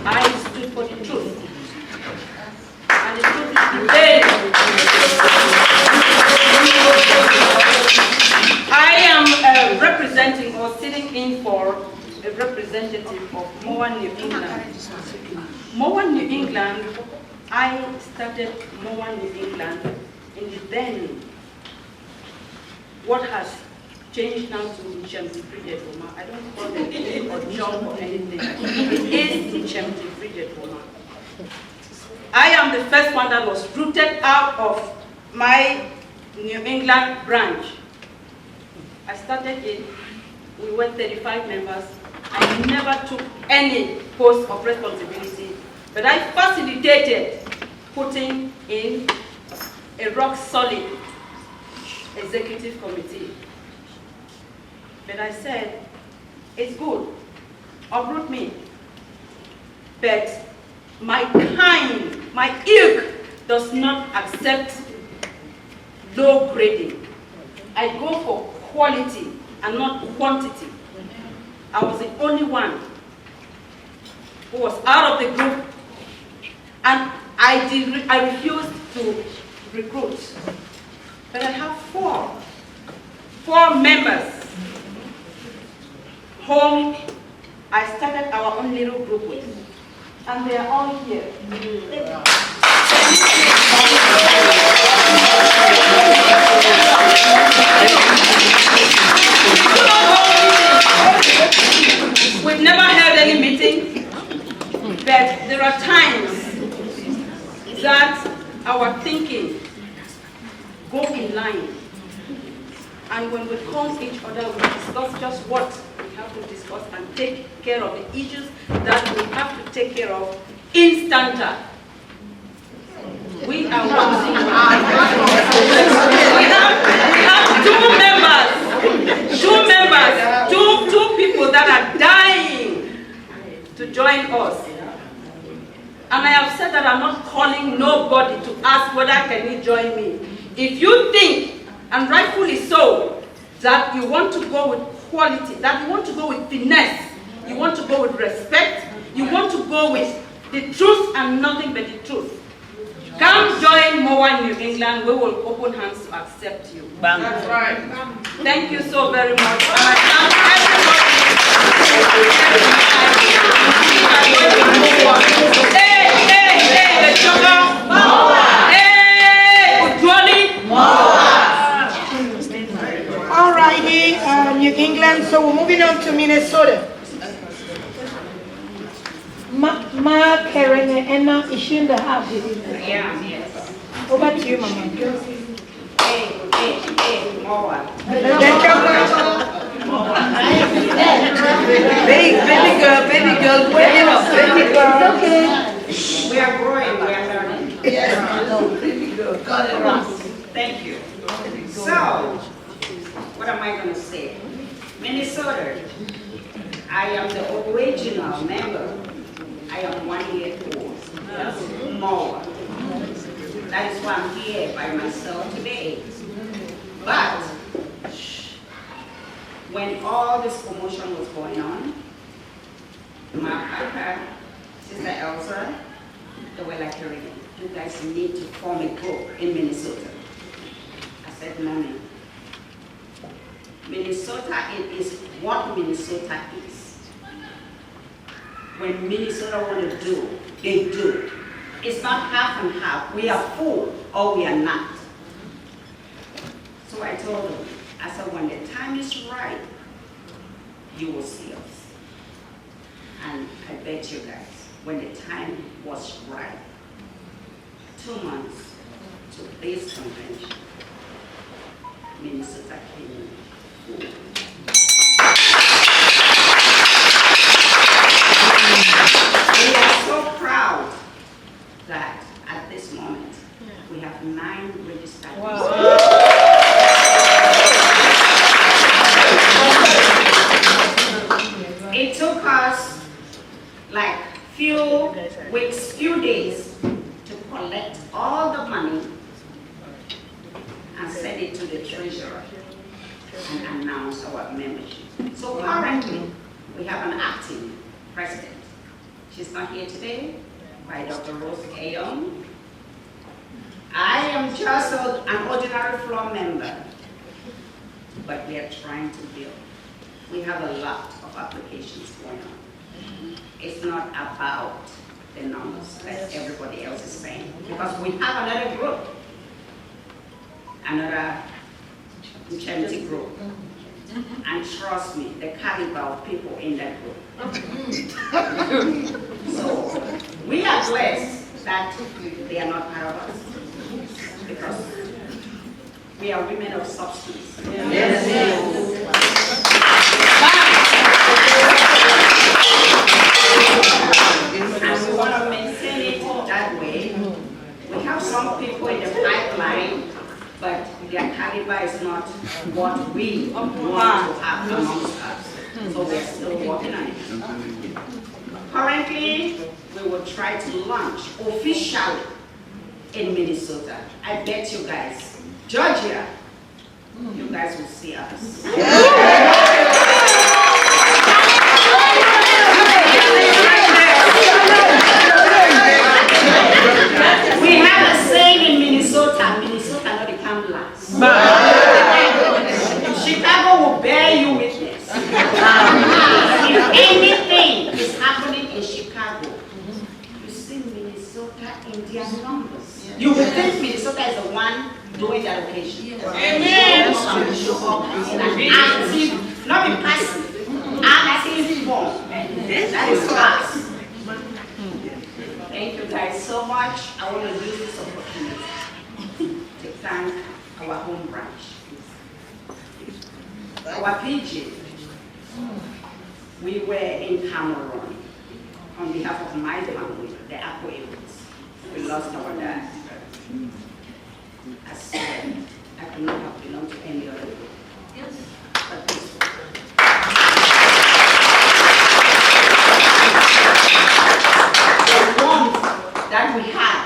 I stood for the truth. And the truth is today. I am representing or sitting in for a representative of MOHWA New England. MOHWA New England, I started MOHWA New England in the then, what has changed now to Ojongnkpot. I don't call it Ojongnkpot or anything. It is Ojongnkpot. I am the first one that was rooted out of my New England branch. I started it, we were 35 members. I never took any post of responsibility, but I facilitated putting in a rock-solid executive committee. But I said, it's good, uproot me, but my kind, my ilk does not accept low grading. I go for quality and not quantity. I was the only one who was out of the group, and I refused to recruit. But I have four members whom I started our own little group with, and they are all here. We've never held any meeting, but there are times that our thinking go in line. And when we call each other, we discuss just what we have to discuss and take care of the issues that we have to take care of instanta. We are one. We have two people that are dying to join us. And I have said that I'm not calling nobody to ask whether can he join me. If you think, and rightfully so, that you want to go with quality, that you want to go with finesse, you want to go with respect, you want to go with the truth and nothing but the truth. Come join MOHWA New England. We will open hands to accept you. That's right. Thank you so very much. And I thank everybody. Hey, the sugar. MOHWA. Hey, Ujwani. MOHWA. Alrighty, New England. So we're moving on to Minnesota. Ma Karen Enna is she in the house? Yeah, yes. Over to you, Mama. Hey, MOHWA. Baby girl, wake it up, baby girl. Okay. We are growing, we are learning. Yes, baby girl, got it right. Thank you. So, what am I going to say? Minnesota, I am the original member. I am 1 year old. MOHWA. That is why I'm here by myself today. But when all this commotion was going on, my papa, Sister Elsa, they were like, you guys need to form a group in Minnesota. I said, Mommy, Minnesota is what Minnesota is. When Minnesota want to do, they do. It's not half and half. We are full or we are not. So I told them, I said, when the time is right, you will see us. And I bet you guys, when the time was right, 2 months to this convention, Minnesota came in full. We are so proud that at this moment, we have 9 registered. Wow. It took us like few weeks, few days to collect all the money and send it to the treasurer and announce our membership. So currently, we have an acting president. She's not here today, by Dr. Rose Ayon. I am just an ordinary floor member, but we are trying to build. We have a lot of applications going on. It's not about the numbers that everybody else is saying, because we have another group, another charity group. And trust me, the caliber of people in that group. So we are blessed that they are not part of us, because we are women of substance. Yes. And we want to maintain it that way. We have some people in the pipeline, but their caliber is not what we want to have amongst us. So we're still working on it. Currently, we will try to launch officially in Minnesota. I bet you guys, Georgia, you guys will see us. We have a saying in Minnesota, Minnesota not become last. Chicago will bear you witness. If anything is happening in Chicago, you see Minnesota in their numbers. You will think Minnesota is the one doing the allocation. Amen. Active, not be passive, active form. That is us. Thank you guys so much. I want to use this opportunity to thank our home branch, our PG. We were in Cameroon on behalf of my family, the Aquarians. We lost our dad. I said I could not have belonged to any other group. But this one. The warmth that we had,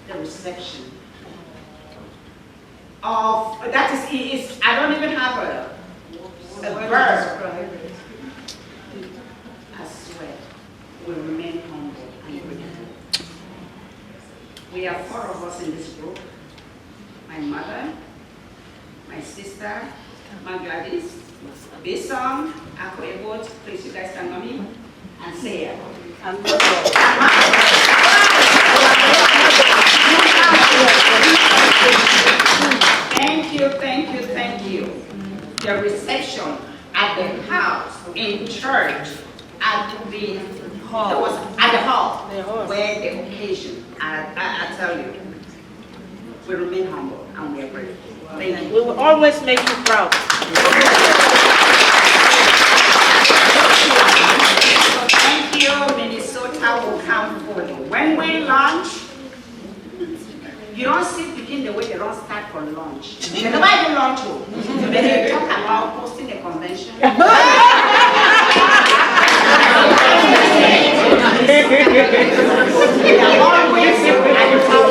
the reception of that is I don't even have a verb will remain humble and grateful. We are 4 of us in this group. My mother, my sister, my Gladys, Bisom, Akoebot, please you guys stand on me, and Seya. Thank you, thank you, thank you. The reception at the house, in church, at the hall, where the occasion, I tell you, we remain humble and we are grateful. Thank you. We will always make you proud. Thank you. Minnesota will come for you. When we launch, you don't sit begin the way they don't start for lunch. You know why they launch? When they talk about hosting a convention. We are always at the top.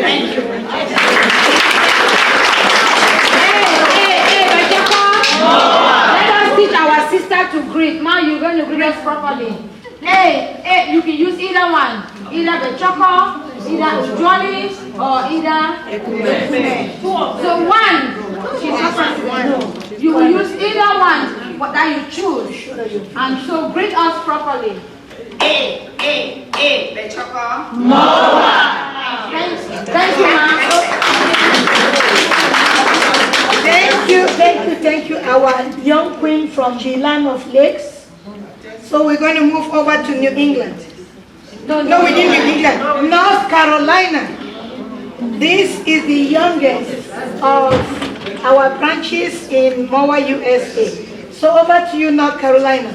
Thank you. Let us teach our sister to greet. Now you're going to greet us properly. Hey, you can use either one. Either the choco, either Johnny, or either So one, you will use either one that you choose. And so greet us properly. The choco. MOHWA. Thank you, ma'am. Thank you, our young queen from the land of lakes. So we're going to move over to New England. No, we didn't New England. North Carolina. This is the youngest of our branches in MOHWA USA. So over to you, North Carolina.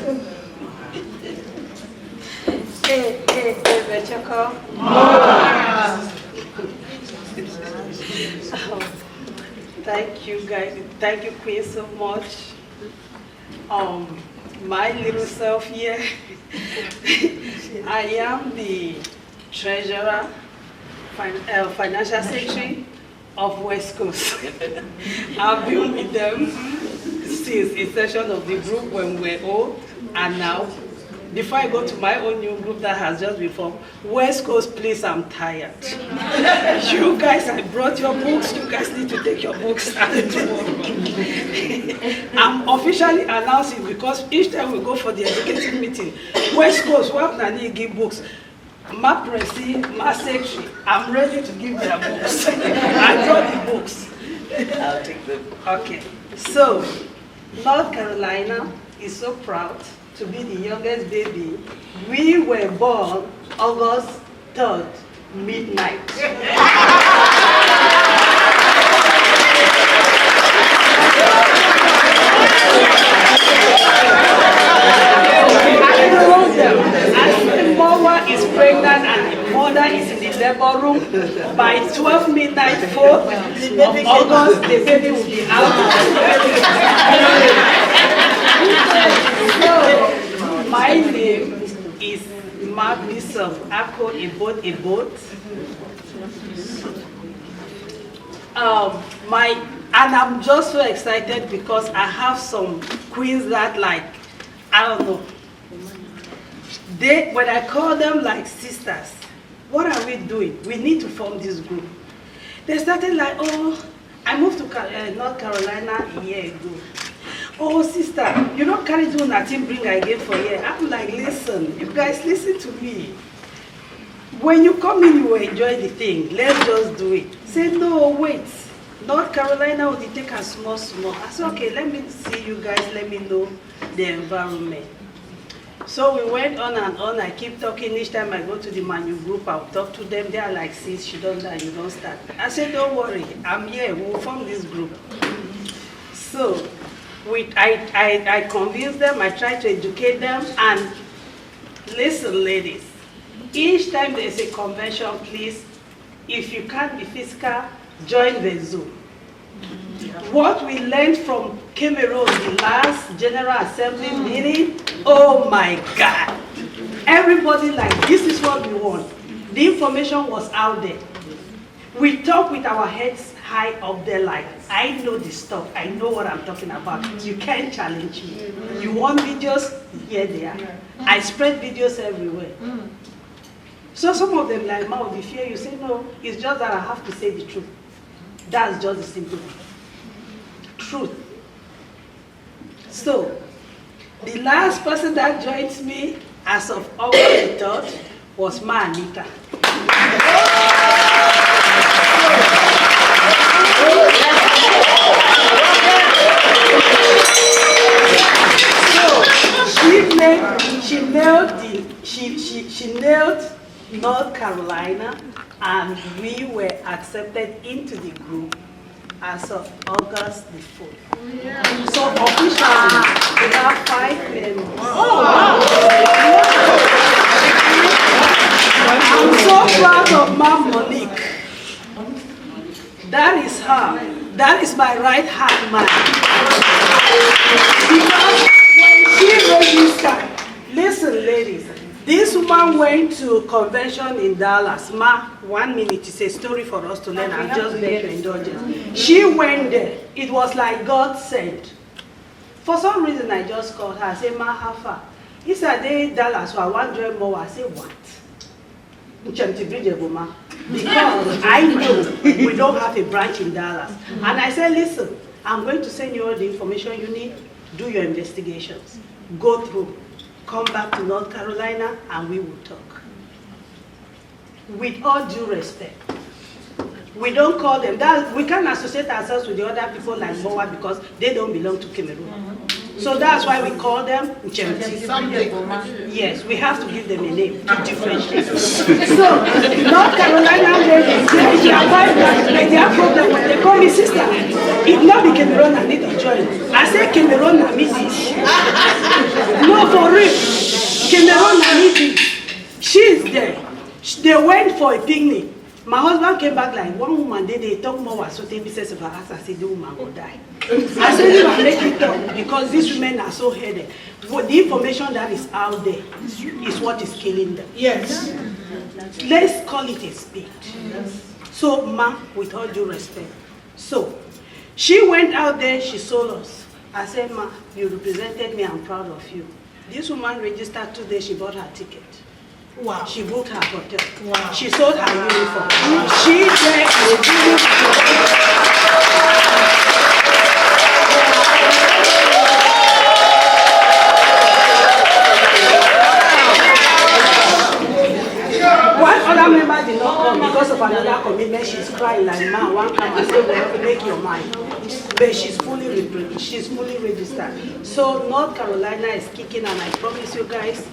Thank you guys, thank you Queen so much. My little self here, I am the treasurer, financial secretary of West Coast. I've been with them since inception of the group when we were old, and now, before I go to my own new group that has just been formed, West Coast, please, I'm tired. You guys, I brought your books. You guys need to take your books starting tomorrow. I'm officially announcing because each time we go for the executive meeting, West Coast, what Nani give books. My presi, my secretary, I'm ready to give their books. I brought the books. I'll take them. Okay. So, North Carolina is so proud to be the youngest baby. We were born August 3rd, midnight. MOHWA is pregnant and the mother is in the labor room. By 12 midnight, 4th of August, the baby will be out. So, my name is Bishop Ako Ebot. And I'm just so excited because I have some queens that I don't know. When I call them like sisters, what are we doing? We need to form this group. They started like, oh, I moved to North Carolina a year ago. Oh, sister, you don't carry to nothing bring again for here. I'm like, listen, you guys listen to me. When you come in, you will enjoy the thing. Let's just do it. Say, no, wait. North Carolina will take a small. I said, okay, let me see you guys, let me know the environment. So we went on and on. I keep talking. Each time I go to the Manu group, I'll talk to them. They are like, sis, you don't die, you don't start. I said, don't worry, I'm here. We'll form this group. So I convinced them. I tried to educate them. And listen, ladies, each time there's a convention, please, if you can't be physical, join the Zoom. What we learned from Cameroon, the last General Assembly meeting, oh my God. Everybody like, this is what we want. The information was out there. We talk with our heads high up there like, I know the stuff. I know what I'm talking about. You can't challenge me. You want videos? Here they are. I spread videos everywhere. So some of them like, "Ma, the fear," you say, no, it's just that I have to say the truth. That's just the simple thing. Truth. So, the last person that joined me as of August the 3rd was Ma Anita. She nailed North Carolina, and we were accepted into the group as of August the 4th. So officially, we have 5 members. I'm so proud of Ma'am Monique. That is her. That is my right hand man. Because when she registered, listen ladies, this woman went to a convention in Dallas. Ma, 1 minute is a story for us to learn. I'll just beg your indulgence. She went there. It was like God sent. For some reason, I just called her. I said, "Ma, how far?" He said, "They Dallas, so I want to join more." I said, "What?" Because I know we don't have a branch in Dallas. And I said, "Listen, I'm going to send you all the information you need. Do your investigations. Go through. Come back to North Carolina and we will talk." With all due respect, we don't call them that. We can't associate ourselves with the other people like MOHWA because they don't belong to Cameroon. So that's why we call them Ojongnkpot. Yes, we have to give them a name to differentiate. So North Carolina ladies, they have problem when they call me sister. It not be Cameroon I need to join. I say Cameroon I meet it. No, for real. Cameroon I meet it. She's there. They went for a picnic. My husband came back like, "One woman, they talk more, so they business of us." I said, "The woman will die." I said, "You are making talk because these women are so headed." But the information that is out there is what is killing them. Yes. Let's call it a spade. So, Ma, with all due respect. So, she went out there, she sold us. I said, "Ma, you represented me, I'm proud of you." This woman registered 2 days, she bought her ticket. Wow. She booked her hotel. Wow. She sold her uniform. She did One other member did not come because of another commitment. She's crying like, "Man, one come and say, well, make your mind." But she's fully registered. So North Carolina is kicking, and I promise you guys,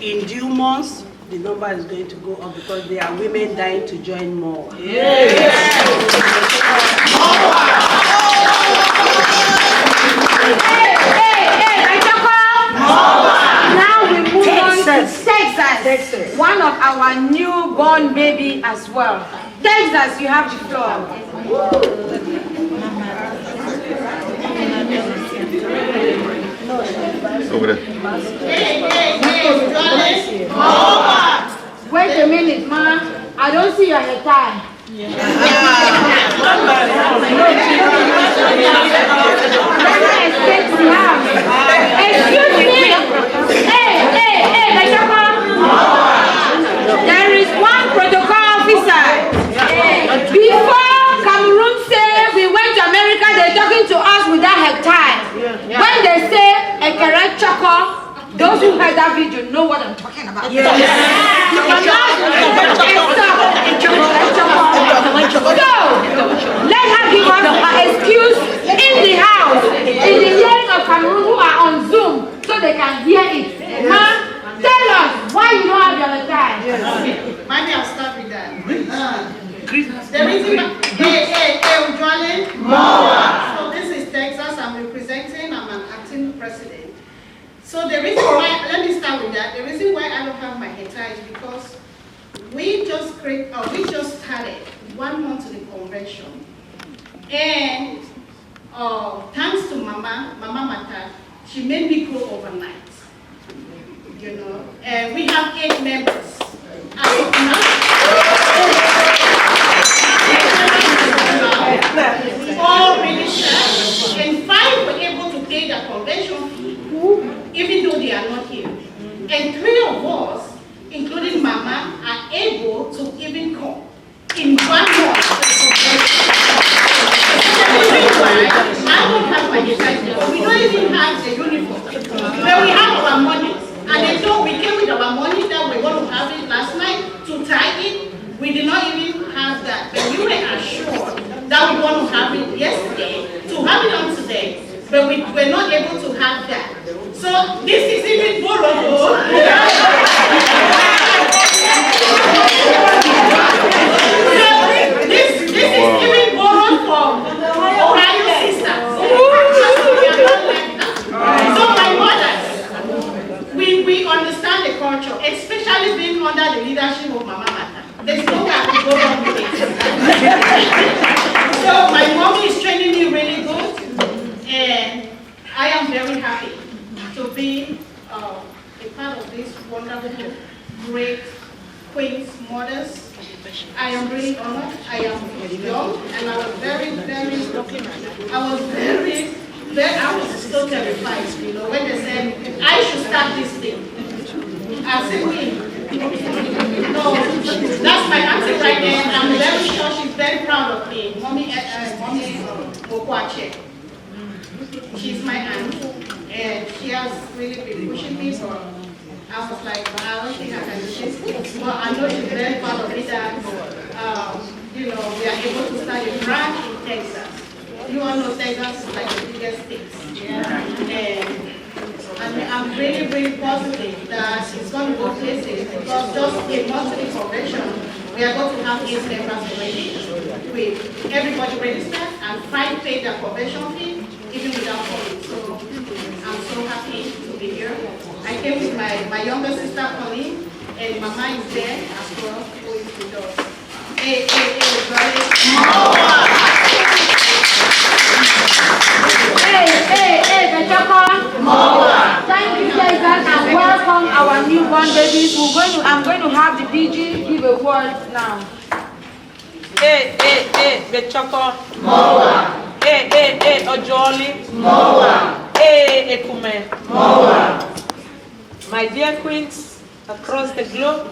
in due months, the number is going to go up because there are women dying to join more. Yes. Now we move on to Texas. One of our newborn baby as well. Texas, you have the floor. Over there. Wait a minute, ma. I don't see your hair tie. Excuse me. Hey, there is one protocol officer. Before Cameroon say we went to America, they're talking to us with that hair tie. When they say a correct choco, those who heard that video know what I'm talking about. Yes. So, let her give us an excuse in the house, in the hearing of Cameroon who are on Zoom, so they can hear it. Tell us why you don't have your time. Maybe I'll start with that. The reason Ojongnkpot. So this is Texas. I'm representing. I'm an acting president. So the reason why, let me start with that. The reason why I don't have my hair tie is because we just started 1 month to the convention, and thanks to Mama Mata, she made me grow overnight. You know, and we have 8 members. As of now, all really they are not here. And 3 of us, including Mama, are able to even come in 1 month. The reason why I don't have my device, we don't even have the uniform. But we have our money. And they told we came with our money that we were going to have it last night to tie it. We did not even have that. But we were assured that we were going to have it yesterday, to have it on today. But we were not able to have that. So this is even borrowed. This is even borrowed from Ohio sisters. So my mothers, we understand the culture, especially being under the leadership of Mama Mata. There's no way I could go wrong with it. So my mommy is training me really good, and I am very happy to be a part of this wonderful, great Queen's mothers. I am really honored. I am young, and I was very, I was still terrified, you know, when they said, I should start this thing. I said, no, that's my auntie right there. I'm very sure she's very proud of me. Mommy MOHWA. She's my aunt, and she has really been pushing me, so I was like, I don't think I can do this. But I know she's very proud of me that, you know, we are able to start a branch in Texas. You all know Texas is like the biggest state. Yeah. And I'm really positive that it's going to go places, because just a monthly convention, we are going to have 8 members already, with everybody registered and 5 paid their convention fee, even without calling. So I'm so happy to be here. I came with my younger sister, Colleen, and Mama is there as well, who is with us. Hey, Thank you, guys, and welcome our newborn babies. I'm going to have the DG give a word now. Bechoko. MOHWA. Ojoli. MOHWA. Ekume. MOHWA. My dear queens across the globe,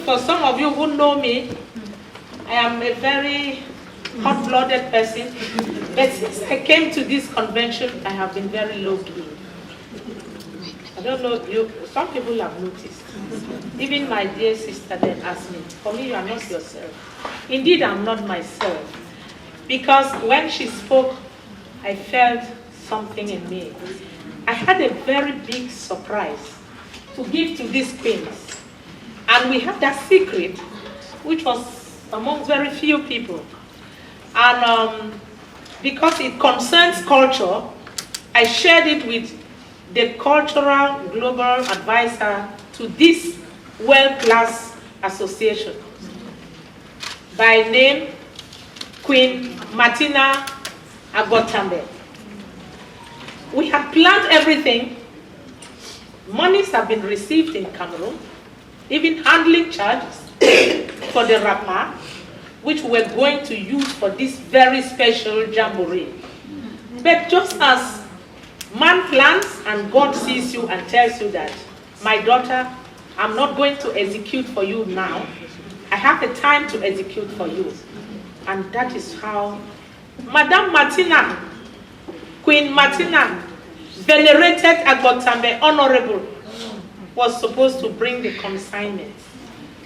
for some of you who know me, I am a very hot-blooded person, but since I came to this convention, I have been very low-key. I don't know, some people have noticed. Even my dear sister then asked me, for me, you are not yourself. Indeed, I'm not myself. Because when she spoke, I felt something in me. I had a very big surprise to give to these queens. And we had that secret, which was among very few people. And because it concerns culture, I shared it with the Cultural Global Advisor to this world-class association. By name, Queen Martina Agbotambe. We had planned everything. Monies have been received in Cameroon, even handling charges for the rapper, which we're going to use for this very special jamboree. But just as man plans and God sees you and tells you that, my daughter, I'm not going to execute for you now. I have a time to execute for you. And that is how Madame Martina, Queen Martina, venerated Agbotambe, honorable, was supposed to bring the consignment.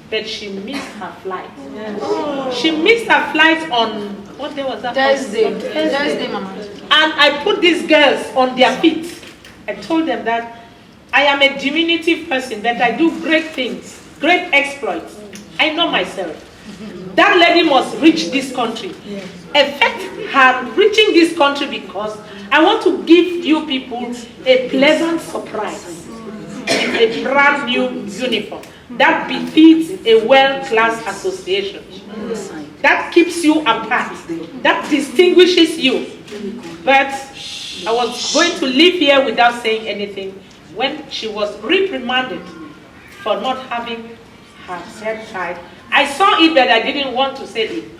But she missed her flight. Yes. She missed her flight on, what day was that? Thursday, Mama. And I put these girls on their feet. I told them that I am a diminutive person, that I do great things, great exploits. I know myself. That lady must reach this country. Yes. Affect her reaching this country, because I want to give you people a pleasant surprise. A brand new uniform that befits a world-class association. That keeps you apart. That distinguishes you. But I was going to leave here without saying anything when she was reprimanded for not having her head tied. I saw it, but I didn't want to say it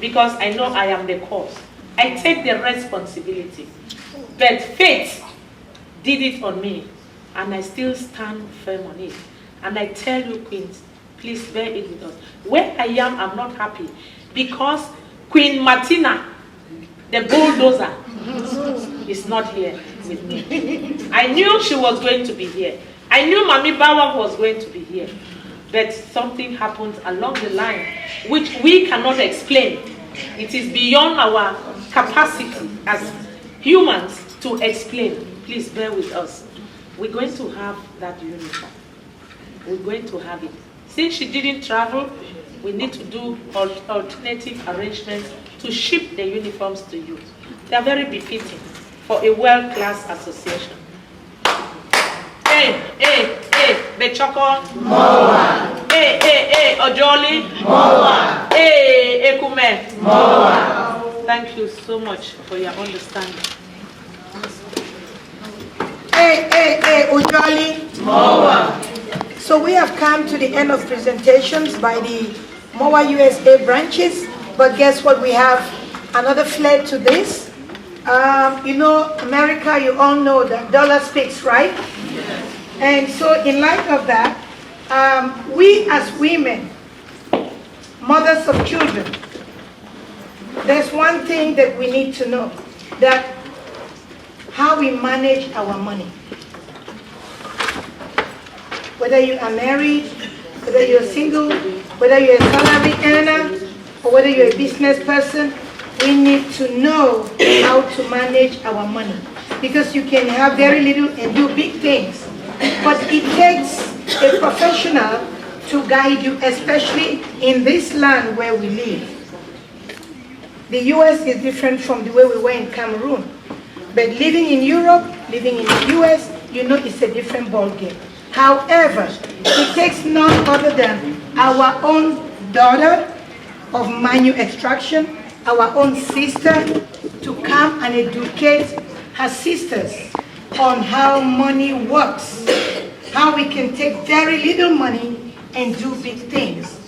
because I know I am the cause. I take the responsibility. But fate did it on me, and I still stand firm on it. And I tell you, Queens, please bear it with us. Where I am, I'm not happy because Queen Martina, the bulldozer, is not here with me. I knew she was going to be here. I knew Mami Bawa was going to be here. But something happened along the line which we cannot explain. It is beyond our capacity as humans to explain. Please bear with us. We're going to have that uniform. We're going to have it. Since she didn't travel, we need to do alternative arrangements to ship the uniforms to you. They are very befitting for a world-class association. Hey, Bechoko. MOHWA. Hey, Ojoli. MOHWA. Hey, Ekume. MOHWA. Thank you so much for your understanding. Hey, Ojoli. MOHWA. So we have come to the end of presentations by the MOHWA USA branches, but guess what? We have another flair to this. You know, America, you all know that dollar speaks, right? Yes. And so in light of that, we as women, mothers of children, there's one thing that we need to know, that how we manage our money. Whether you are married, whether you're single, whether you're a salary earner, or whether you're a business person, we need to know how to manage our money. Because you can have very little and do big things. But it takes a professional to guide you, especially in this land where we live. The US is different from the way we were in Cameroon. But living in Europe, living in the US, you know it's a different ballgame. However, it takes none other than our own daughter of Manu extraction, our own sister, to come and educate her sisters on how money works, how we can take very little money and do big things,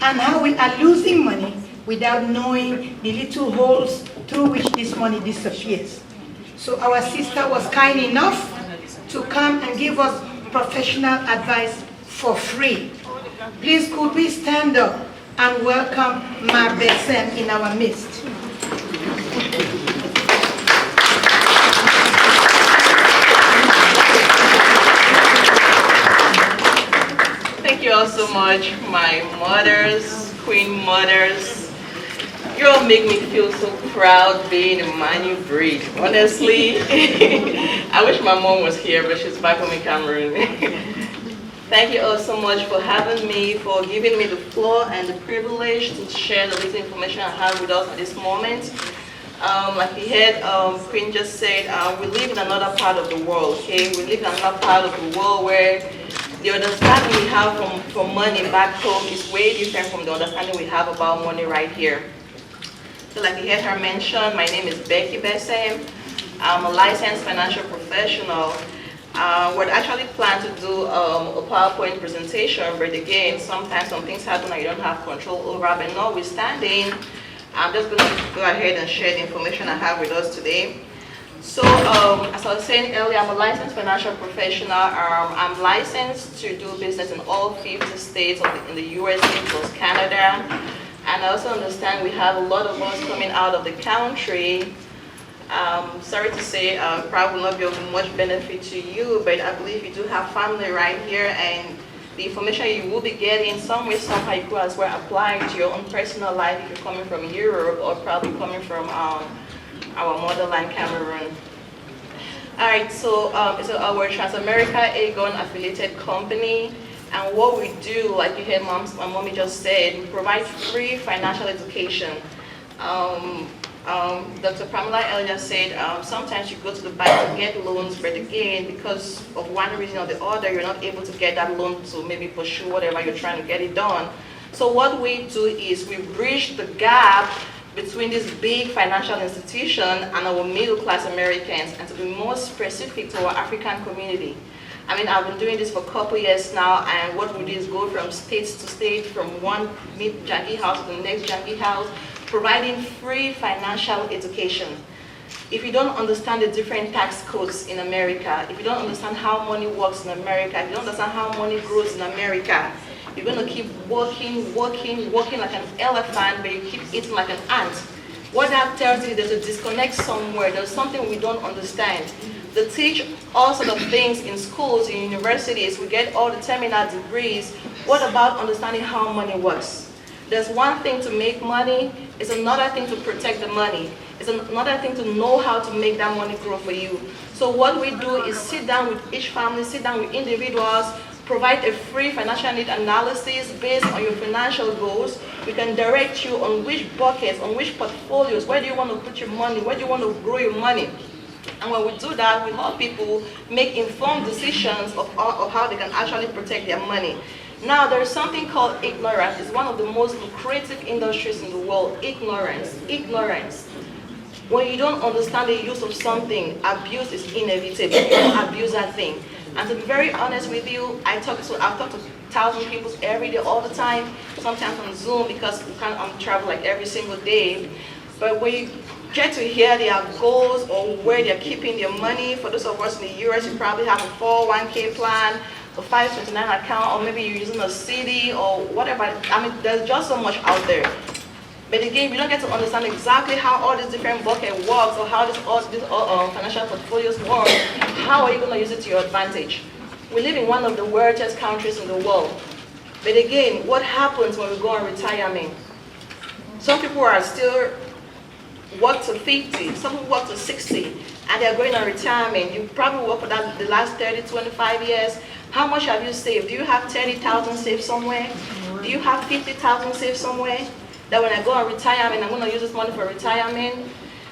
and how we are losing money without knowing the little holes through which this money disappears. So our sister was kind enough to come and give us professional advice for free. Please could we stand up and welcome Ma Besem in our midst. Thank you all so much, my mothers, queen mothers. You all make me feel so proud being a Manu breed. Honestly, I wish my mom was here, but she's back home in Cameroon. Thank you all so much for having me, for giving me the floor and the privilege to share the little information I have with us at this moment. Like you heard, Queen just said, we live in another part of the world, okay? We live in another part of the world where the understanding we have from money back home is way different from the understanding we have about money right here. So like you heard her mention, my name is Becky Besem. I'm a licensed financial professional. We'd actually plan to do a PowerPoint presentation, but again, sometimes some things happen that you don't have control over. But notwithstanding, I'm just going to go ahead and share the information I have with us today. So, as I was saying earlier, I'm a licensed financial professional. I'm licensed to do business in all 50 states in the USA plus Canada. And I also understand we have a lot of us coming out of the country. Sorry to say, probably will not be of much benefit to you, but I believe you do have family right here, and the information you will be getting, some way, somehow, you could as well apply to your own personal life if you're coming from Europe or probably coming from our motherland, Cameroon. All right, so it's our Transamerica Aegon affiliated company, and what we do, like you heard my mommy just said, we provide free financial education. Dr. Pamela earlier said sometimes you go to the bank to get loans, but again, because of one reason or the other, you're not able to get that loan to maybe pursue whatever you're trying to get it done. So what we do is we bridge the gap between this big financial institution and our middle-class Americans, and to be more specific to our African community. I mean, I've been doing this for a couple years now, and what we do is go from state to state, from one janky house to the next janky house, providing free financial education. if you don't understand the different tax codes in America, if you don't understand how money works in America, if you don't understand how money grows in America, you're going to keep working like an elephant, but you keep eating like an ant. What that tells you, there's a disconnect somewhere. There's something we don't understand. They teach all sorts of things in schools, in universities. We get all the terminal degrees. What about understanding how money works? There's one thing to make money. It's another thing to protect the money. It's another thing to know how to make that money grow for you. So what we do is sit down with each family, sit down with individuals, provide a free financial need analysis based on your financial goals. We can direct you on which buckets, on which portfolios, where do you want to put your money, where do you want to grow your money. And when we do that, we help people make informed decisions of how they can actually protect their money. Now, there's something called ignorance. It's one of the most lucrative industries in the world. Ignorance. Ignorance. When you don't understand the use of something, abuse is inevitable. You don't abuse that thing. And to be very honest with you, I've talked to 1,000 people every day, all the time, sometimes on Zoom because we can't travel like every single day. But when you get to hear their goals or where they're keeping their money, for those of us in the US, you probably have a 401k plan, a 529 account, or maybe you're using a CD or whatever. I mean, there's just so much out there. But again, you don't get to understand exactly how all these different buckets works or how all these financial portfolios work. How are you going to use it to your advantage? We live in one of the wealthiest countries in the world. But again, what happens when we go on retirement? Some people are still work to 50, some people work to 60, and they're going on retirement. You probably work for that the last 30, 25 years. How much have you saved? Do you have 30,000 saved somewhere? Do you have 50,000 saved somewhere? That when I go on retirement, I'm going to use this money for retirement.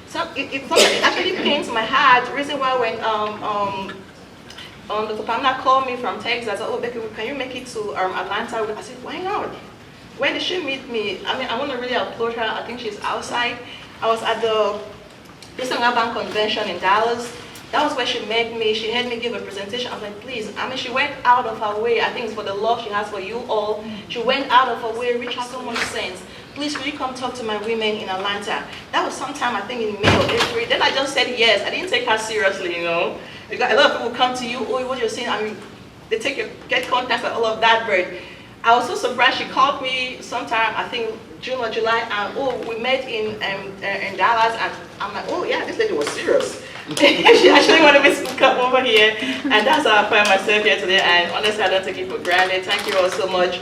So it actually pains my heart. The reason why when Dr. Pamela called me from Texas, I said, oh, Becky, can you make it to Atlanta? I said, why not? When did she meet me? I mean, I want to really applaud her. I think she's outside. I was at the Bank Convention in Dallas. That was where she met me. She had me give a presentation. I was like, please. I mean, she went out of her way. I think it's for the love she has for you all. She went out of her way, reached out so much sense. Please, will you come talk to my women in Atlanta? That was sometime, I think, in May or April. Then I just said yes. I didn't take her seriously, you know. Because a lot of people come to you, oh, what you're saying, I mean, they get contacts and all of that, but I was so surprised. She called me sometime, I think, June or July, and oh, we met in Dallas, and I'm like, oh yeah, this lady was serious. She actually wanted me to come over here, and that's how I find myself here today, and honestly, I don't take it for granted. Thank you all so much.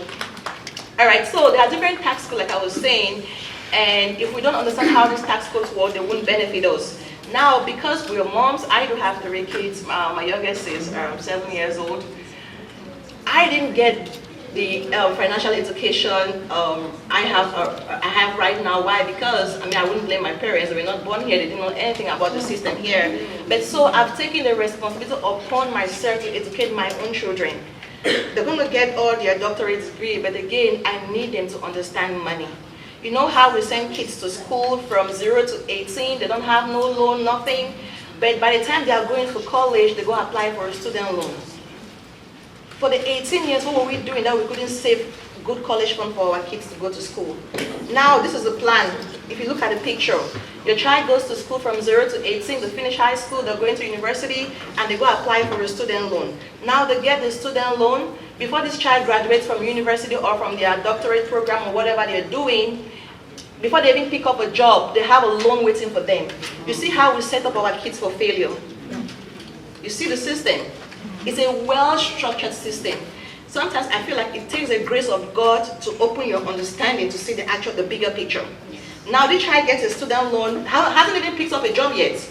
All right, so there are different tax codes, like I was saying, and if we don't understand how these tax codes work, they won't benefit us. Now, because we're moms, I do have 3 kids. My youngest is 7 years old. I didn't get the financial education I have right now. Why? Because, I mean, I wouldn't blame my parents. They were not born here. They didn't know anything about the system here. But so I've taken the responsibility upon myself to educate my own children. They're going to get all their doctorate degree, but again, I need them to understand money. You know how we send kids to school from 0 to 18, they don't have no loan, nothing, but by the time they are going for college, they go apply for a student loan. For the 18 years, what were we doing that we couldn't save good college fund for our kids to go to school? Now, this is the plan. If you look at the picture, your child goes to school from 0 to 18, they finish high school, they're going to university, and they go apply for a student loan. Now they get the student loan. Before this child graduates from university or from their doctorate program or whatever they're doing, before they even pick up a job, they have a loan waiting for them. You see how we set up our kids for failure? You see the system? It's a well-structured system. Sometimes I feel like it takes the grace of God to open your understanding to see the bigger picture. Now this child gets a student loan, hasn't even picked up a job yet.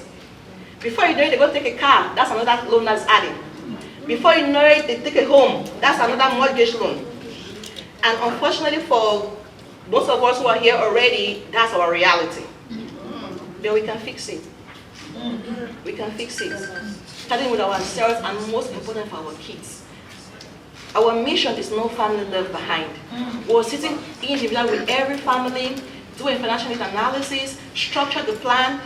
Before you know it, they go take a car, that's another loan that's added. Before you know it, they take a home, that's another mortgage loan. And unfortunately for most of us who are here already, that's our reality. But we can fix it. We can fix it. Starting with ourselves and most important for our kids. Our mission is no family left behind. We're sitting individually with every family, doing financial needs analysis, structure the plan.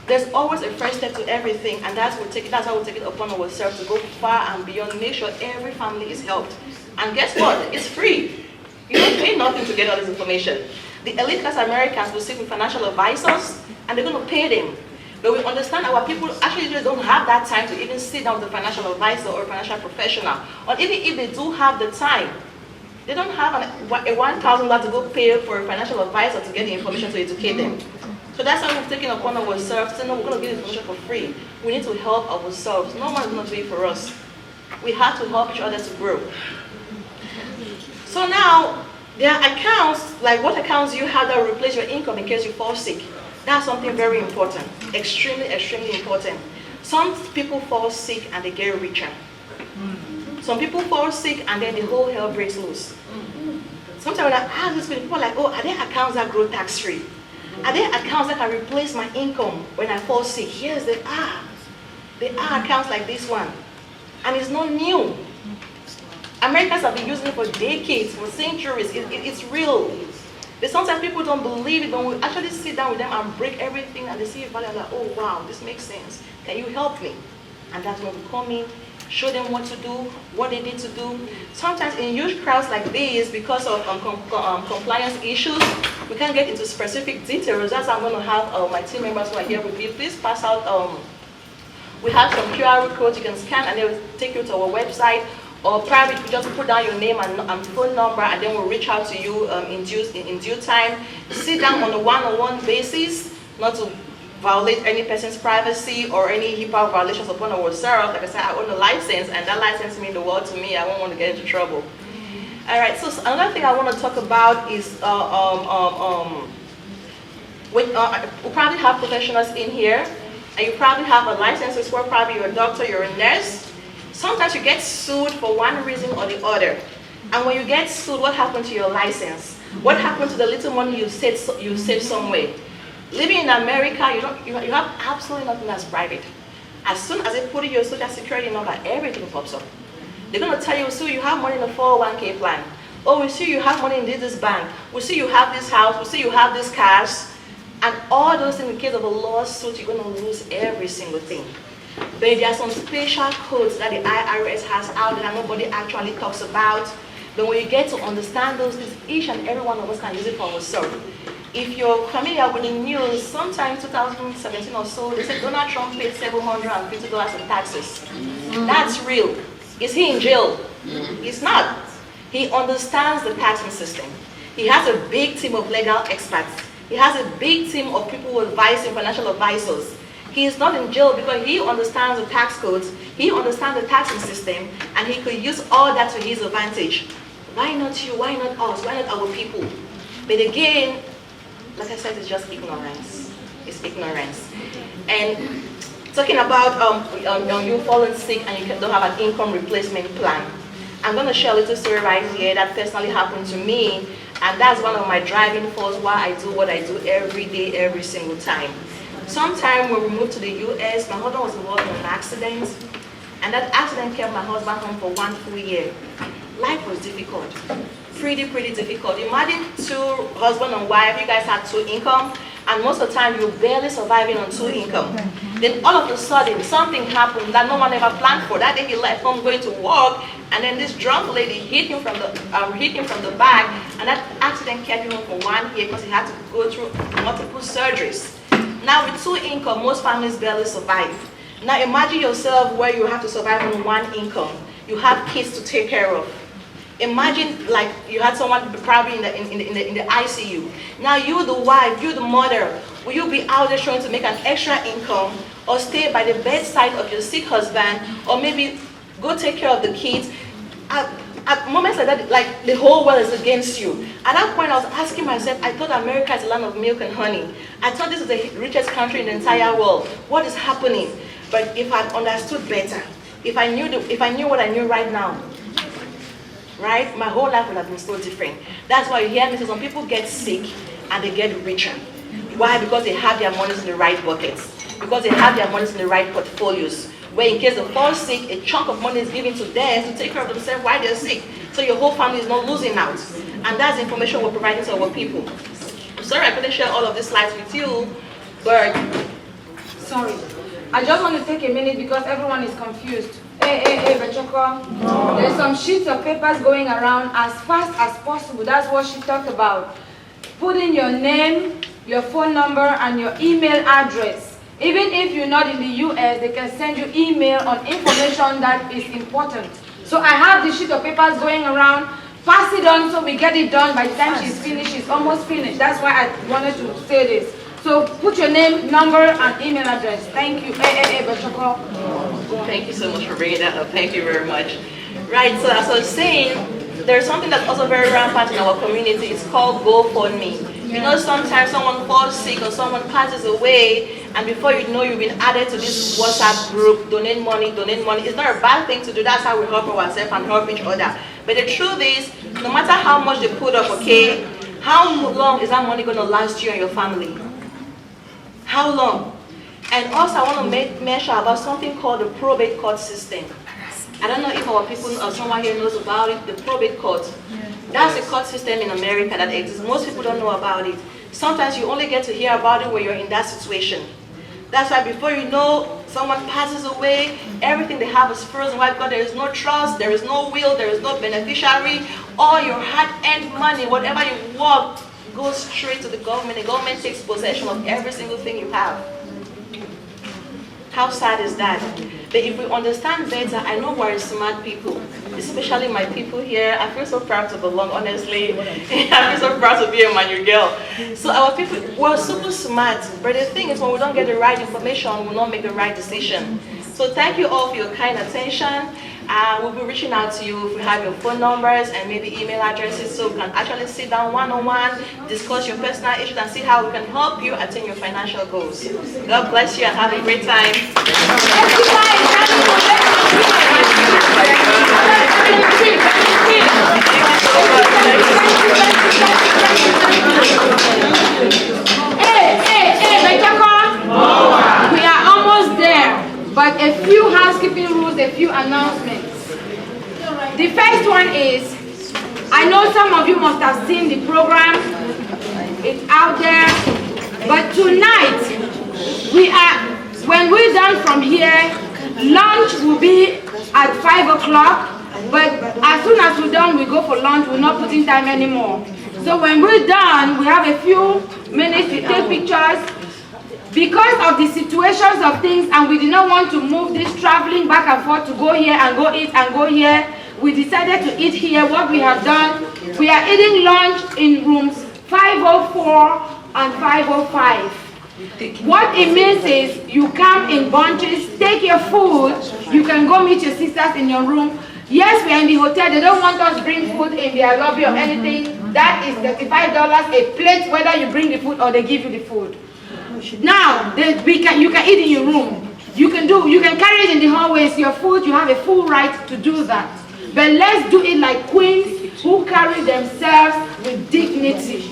There's always a first step to everything, and that's how we take it upon ourselves to go far and beyond, make sure every family is helped. And guess what? It's free. You don't pay nothing to get all this information. The elite class Americans will sit with financial advisors, and they're going to pay them. But we understand our people actually just don't have that time to even sit down with a financial advisor or a financial professional. Or even if they do have the time, they don't have a $1,000 to go pay for a financial advisor to get the information to educate them. So that's why we've taken upon ourselves, saying, no, we're going to give information for free. We need to help ourselves. No one's going to do it for us. We have to help each other to grow. So now, there are accounts, like what accounts you have that will replace your income in case you fall sick. That's something very important, extremely, extremely important. Some people fall sick and they get richer. Some people fall sick and then the whole hell breaks loose. Sometimes when I ask these people, like, oh, are there accounts that grow tax-free? Are there accounts that can replace my income when I fall sick? Yes, there are. There are accounts like this one. And it's not new. Americans have been using it for decades, for centuries. It's real. But sometimes people don't believe it, but we actually sit down with them and break everything and they see a value and like, oh wow, this makes sense. Can you help me? And that's when we come in, show them what to do, what they need to do. Sometimes in huge crowds like this, because of compliance issues, we can't get into specific details. That's why I'm going to have my team members who are here with me. Please pass out, we have some QR codes you can scan and they will take you to our website. Or private, you just put down your name and phone number and then we'll reach out to you in due time. Sit down on a one-on-one basis, not to violate any person's privacy or any HIPAA violations upon ourselves. Like I said, I own a license and that license means the world to me. I won't want to get into trouble. All right, so another thing I want to talk about is, we probably have professionals in here and you probably have a license as well, probably you're a doctor, you're a nurse. Sometimes you get sued for one reason or the other. And when you get sued, what happened to your license? What happened to the little money you saved somewhere? Living in America, you have absolutely nothing that's private. As soon as they put in your social security number, everything pops up. They're going to tell you, so you have money in the 401k plan. Oh, we see you have money in this bank. We see you have this house. We see you have these cars. And all those things, in case of a lawsuit, you're going to lose every single thing. But there are some special codes that the IRS has out that nobody actually talks about. But when you get to understand those things, each and every one of us can use it for ourselves. If you're familiar with the news, sometime 2017 or so, they said Donald Trump paid $750 in taxes. That's real. Is he in jail? He's not. He understands the taxing system. He has a big team of legal experts. He has a big team of people who advise him, financial advisors. He is not in jail because he understands the tax codes, he understands the taxing system, and he could use all that to his advantage. Why not you? Why not us? Why not our people? But again, like I said, it's just ignorance. It's ignorance. And talking about you falling sick and you don't have an income replacement plan. I'm going to share a little story right here that personally happened to me, and that's one of my driving forces why I do what I do every day, every single time. Sometime when we moved to the US, my husband was involved in an accident, and that accident kept my husband home for 1 full year. Life was difficult, pretty difficult. Imagine two husband and wife, you guys had 2 income, and most of the time you're barely surviving on 2 income. Then all of a sudden, something happened that no one ever planned for. That day he left home going to work, and then this drunk lady hit him from the back, and that accident kept him home for 1 year because he had to go through multiple surgeries. Now with 2 income, most families barely survive. Now imagine yourself where you have to survive on 1 income. You have kids to take care of. Imagine like you had someone probably in the ICU. Now you, the wife, you, the mother, will you be out there trying to make an extra income or stay by the bedside of your sick husband or maybe go take care of the kids? At moments like that, like the whole world is against you. At that point, I was asking myself, I thought America is a land of milk and honey. I thought this is the richest country in the entire world. What is happening? But if I understood better, if I knew what I knew right now, right, my whole life would have been so different. That's why you hear me say some people get sick and they get richer. Why? Because they have their monies in the right buckets. Because they have their monies in the right portfolios. Where in case they fall sick, a chunk of money is given to them to take care of themselves while they're sick. So your whole family is not losing out. And that's the information we're providing to our people. I'm sorry I couldn't share all of these slides with you, but... Sorry. I just want to take a minute because everyone is confused. Hey, Bechoko. No. There's some sheets of papers going around as fast as possible. That's what she talked about. Put in your name, your phone number, and your email address. Even if you're not in the US, they can send you email on information that is important. So I have the sheet of papers going around. Pass it on so we get it done. By the time she's finished, she's almost finished. That's why I wanted to say this. So put your name, number, and email address. Thank you. Thank you so much for bringing that up. Thank you very much. Right, so as I was saying, there's something that's also very rampant in our community. It's called GoFundMe. You know, sometimes someone falls sick or someone passes away, and before you know, you've been added to this WhatsApp group, donate money, donate money. It's not a bad thing to do. That's how we help ourselves and help each other. But the truth is, no matter how much they put up, okay, how long is that money going to last you and your family? How long? And also, I want to mention about something called the probate court system. I don't know if our people or someone here knows about it, the probate court. That's a court system in America that exists. Most people don't know about it. Sometimes you only get to hear about it when you're in that situation. That's why before you know, someone passes away, everything they have is frozen. Why? Because there is no trust, there is no will, there is no beneficiary. All your hard-earned money, whatever you work, goes straight to the government. The government takes possession of every single thing you have. How sad is that? But if we understand better, I know we're smart people, especially my people here. I feel so proud to belong, honestly. I feel so proud to be a Manyangharor girl. So our people, we're super smart, but the thing is when we don't get the right information, we will not make the right decision. So thank you all for your kind attention. We'll be reaching out to you if we have your phone numbers and maybe email addresses so we can actually sit down one-on-one, discuss your personal issues and see how we can help you attain your financial goals. God bless you and have a great time. We are almost there. But a few housekeeping rules, a few announcements. The first one is, I know some of you must have seen the program. It's out there. But tonight, when we're done from here, lunch will be at 5 o'clock. But as soon as we're done, we go for lunch. We're not putting time anymore. So when we're done, we have a few minutes to take pictures. Because of the situations of things, and we did not want to move this traveling back and forth to go here and go eat and go here, we decided to eat here. What we have done, we are eating lunch in rooms 504 and 505. What it means is you come in bunches, take your food, you can go meet your sisters in your room. Yes, we are in the hotel, they don't want us to bring food in their lobby or anything. That is $35 a plate, whether you bring the food or they give you the food. Now, you can eat in your room. You can carry it in the hallways, your food, you have a full right to do that. But let's do it like queens who carry themselves with dignity.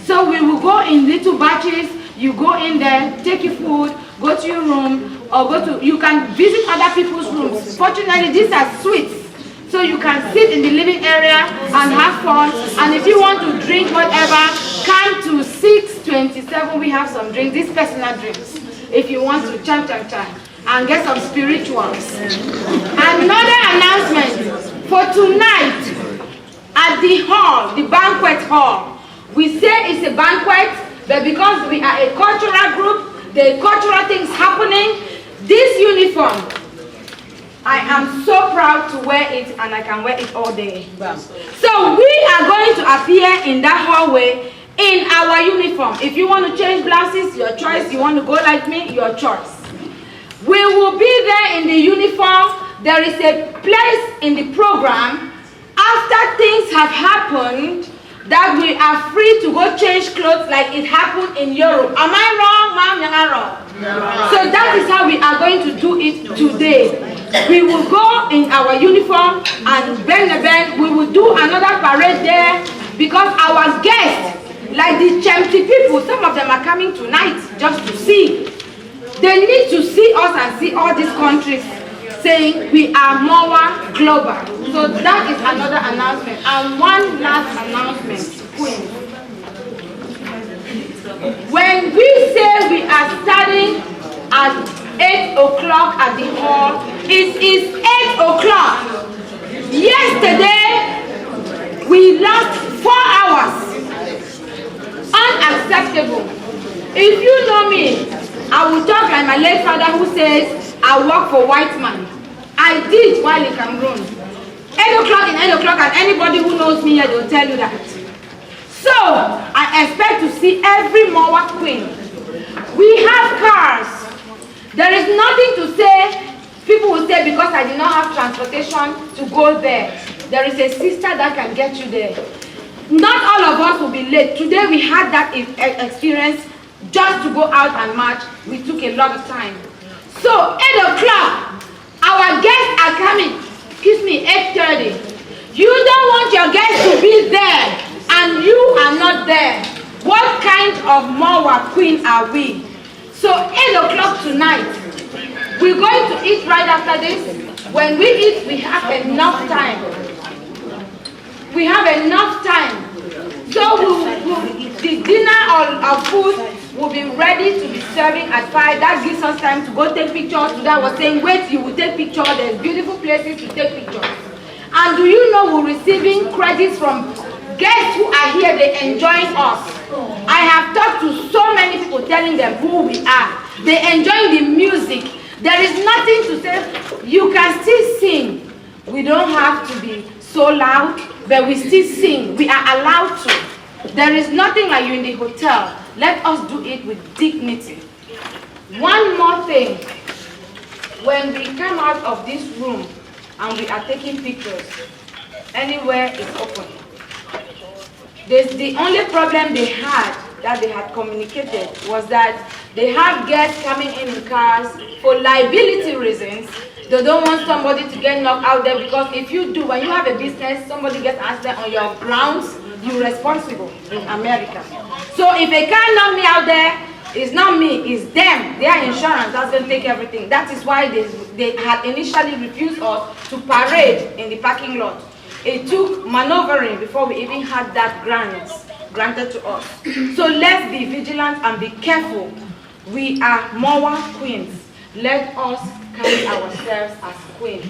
So we will go in little batches, you go in there, take your food, go to your room, or you can visit other people's rooms. Fortunately, these are suites. So you can sit in the living area and have fun. And if you want to drink whatever, come to 627. We have some drinks, these personal drinks. If you want to chant and get some spirituals. Another announcement for tonight at the hall, the banquet hall. We say it's a banquet, but because we are a cultural group, there are cultural things happening. This uniform, I am so proud to wear it, and I can wear it all day. So we are going to appear in that hallway in our uniform. If you want to change blouses, your choice. You want to go like me, your choice. We will be there in the uniform. There is a place in the program after things have happened that we are free to go change clothes like it happened in Europe. Am I wrong, Manyangharor? No. So that is how we are going to do it today. We will go in our uniform and bend the bend. We will do another parade there because our guests, like the Chempty people, some of them are coming tonight just to see. They need to see us and see all these countries saying we are MOHWA Global. So that is another announcement. And one last announcement, Queen. When we say we are starting at 8 o'clock at the hall, it is 8 o'clock. Yesterday, we lost 4 hours. Unacceptable. If you know me, I will talk like my late father who says, I work for white man. I did while in Cameroon. 8 o'clock and 8 o'clock, and anybody who knows me here, they'll tell you that. So, I expect to see every MOHWA queen. We have cars. There is nothing to say. People will say because I did not have transportation to go there. There is a sister that can get you there. Not all of us will be late. Today we had that experience just to go out and march. We took a lot of time. So 8 o'clock, our guests are coming. Excuse me, 8:30. You don't want your guests to be there and you are not there. What kind of MOHWA queen are we? So 8 o'clock tonight, we're going to eat right after this. When we eat, we have enough time. We have enough time. So the dinner or food will be ready to be serving at 5. That gives us time to go take pictures. Today I was saying, wait, you will take pictures. There's beautiful places to take pictures. And do you know we're receiving credits from guests who are here, they're enjoying us. I have talked to so many people telling them who we are. They're enjoying the music. There is nothing to say. You can still sing. We don't have to be so loud, but we still sing. We are allowed to. There is nothing like you in the hotel. Let us do it with dignity. One more thing. When we come out of this room and we are taking pictures, anywhere is open. The only problem they had, that they had communicated, was that they have guests coming in cars for liability reasons. They don't want somebody to get knocked out there, because if you do, when you have a business, somebody gets an accident on your grounds, you're responsible in America. So if a car knock me out there, it's not me, it's them. Their insurance that's going to take everything. That is why they had initially refused us to parade in the parking lot. It took maneuvering before we even had that granted to us. So let's be vigilant and be careful. We are MOHWA queens. Let us carry ourselves as queens.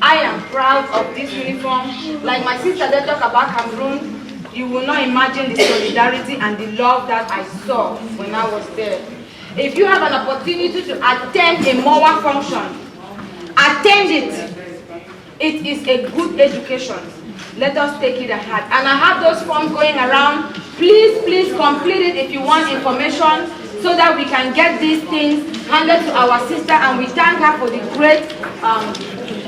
I am proud of this uniform. Like my sister, they talk about Cameroon. You will not imagine the solidarity and the love that I saw when I was there. If you have an opportunity to attend a MOHWA function, attend it. It is a good education. Let us take it at heart. And I have those forms going around. Please complete it if you want information, so that we can get these things handed to our sister, and we thank her for the great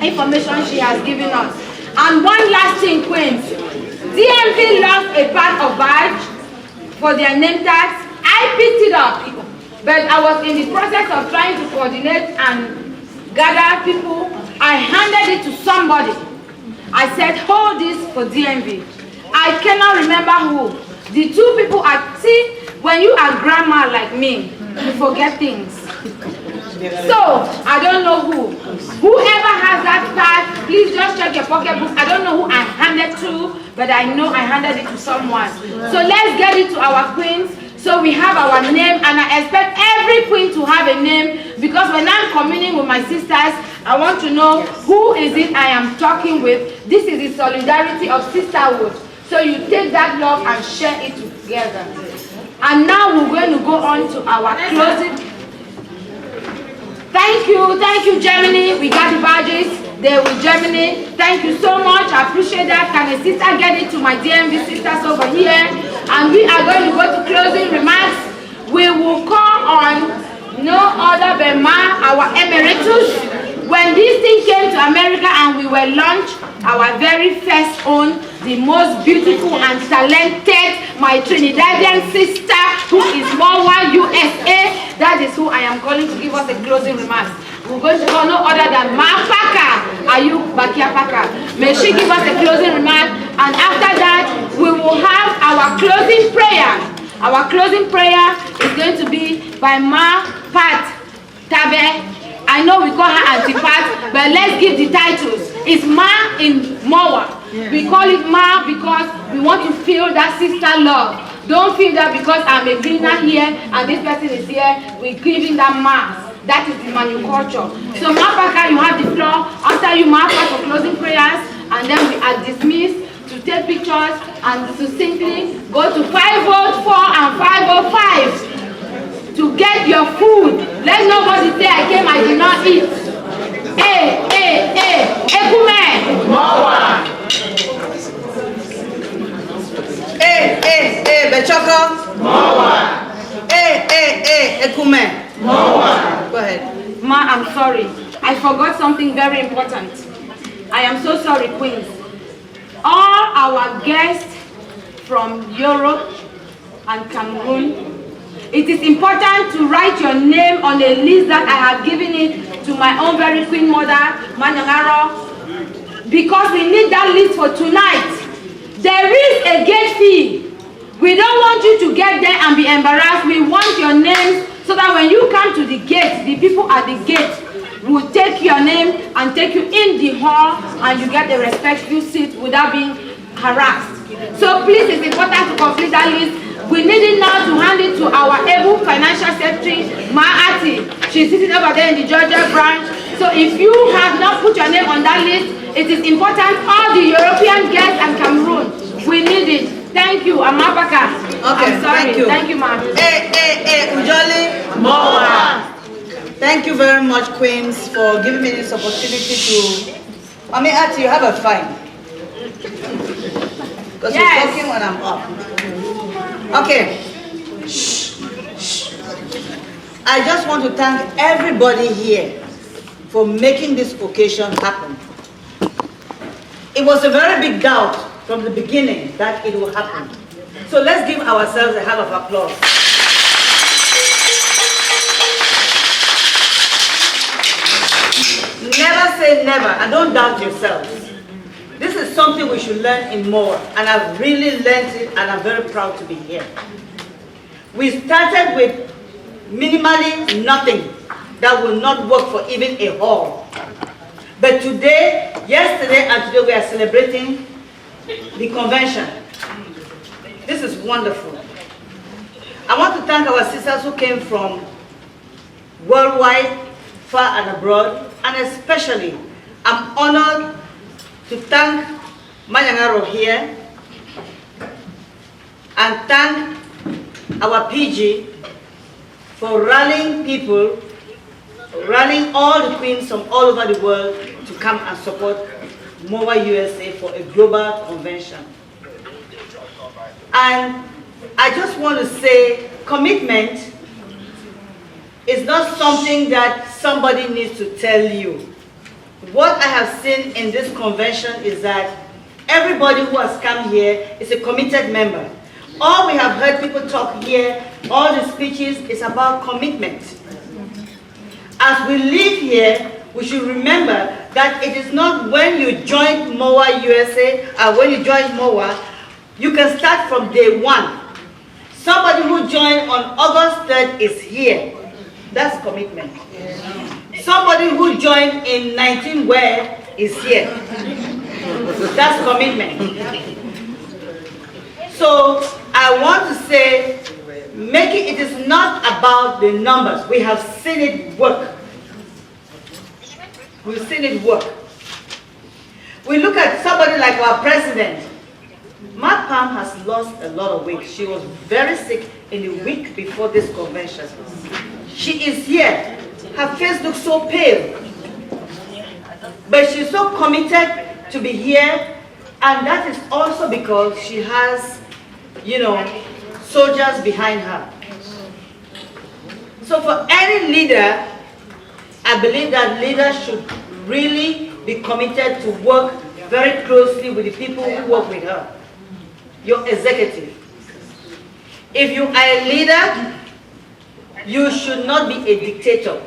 information she has given us. And one last thing, Queens. DMV lost a part of badge for their name tags. I picked it up, but I was in the process of trying to coordinate and gather people. I handed it to somebody. I said, hold this for DMV. I cannot remember who. The two people are, see, when you are grandma like me, you forget things. So, I don't know who. Whoever has that card, please just check your pocketbook. I don't know who I handed to, but I know I handed it to someone. So let's get it to our queens. So we have our name, and I expect every queen to have a name, because when I'm communing with my sisters, I want to know who is it I am talking with. This is the solidarity of sisterhood. So you take that love and share it together. And now we're going to go on to our closing. Thank you Germany. We got the badges. They're with Germany. Thank you so much. I appreciate that. Can a sister get it to my DMV sisters over here? And we are going to go to closing remarks. We will call on no other than our emeritus. When this thing came to America and we were launched, our very first own, the most beautiful and talented, my Trinidadian sister, who is MOHWA USA, that is who I am calling to give us a closing remarks. We're going to call no other than Ma Paka. Are you Bakia Paka? May she give us a closing remark, and after that, we will have our closing prayer. Our closing prayer is going to be by Ma Pat Tabe. I know we call her Auntie Pat, but let's give the titles. It's Ma in MOHWA. Yeah. We call it Ma because we want to feel that sister love. Don't feel that because I'm a cleaner here and this person is here, we're giving that Ma. That is the Manyangharor culture. So Ma Paka, you have the floor. After you, Ma Paka, for closing prayers, and then we are dismissed to take pictures and to simply go to 504 and 505. to get your food. Let nobody say I came, I did not eat. Ekume. MOHWA. Bechoko. MOHWA. Ekume. MOHWA. Go ahead. Ma, I'm sorry. I forgot something very important. I am so sorry, Queens. All our guests from Europe and Cameroon, it is important to write your name on a list that I have given it to my own very Queen mother, Manyangharor, because we need that list for tonight. There is a gate fee. We don't want you to get there and be embarrassed. We want your names so that when you come to the gate, the people at the gate will take your name and take you in the hall and you get a respectful seat without being harassed. So please, it's important to complete that list. We need it now to hand it to our able financial secretary, Maati. She's sitting over there in the Georgia branch. So if you have not put your name on that list, it is important. All the European guests and Cameroon, we need it. Thank you, Amapaka. Okay, I'm sorry. thank you, ma'am. Ujoli. MOHWA. Thank you very much, Queens, for giving me this opportunity to. Ati, you have a fine. Because you're talking when I'm up. Okay. I just want to thank everybody here for making this occasion happen. It was a very big doubt from the beginning that it will happen. So let's give ourselves a hand of applause. Never say never, and don't doubt yourselves. This is something we should learn in MOHWA, and I've really learned it, and I'm very proud to be here. We started with minimally nothing that will not work for even a hall. But today, yesterday and today, we are celebrating the convention. This is wonderful. I want to thank our sisters who came from worldwide, far and abroad, and especially, I'm honored to thank Manyangharor here and thank our PG for rallying people, rallying all the queens from all over the world to come and support MOHWA USA for a global convention. And I just want to say, commitment is not something that somebody needs to tell you. What I have seen in this convention is that everybody who has come here is a committed member. All we have heard people talk here, all the speeches, is about commitment. As we live here, we should remember that it is not when you join MOHWA USA or when you join MOHWA, you can start from day one. Somebody who joined on August 3rd is here. That's commitment. Somebody who joined in 19 where is here. That's commitment. So I want to say, it is not about the numbers. We have seen it work. We've seen it work. We look at somebody like our president. Ma Pam has lost a lot of weight. She was very sick in the week before this convention. She is here. Her face looks so pale. But she's so committed to be here, and that is also because she has, soldiers behind her. So for any leader, I believe that leaders should really be committed to work very closely with the people who work with her. Your executive. If you are a leader, you should not be a dictator.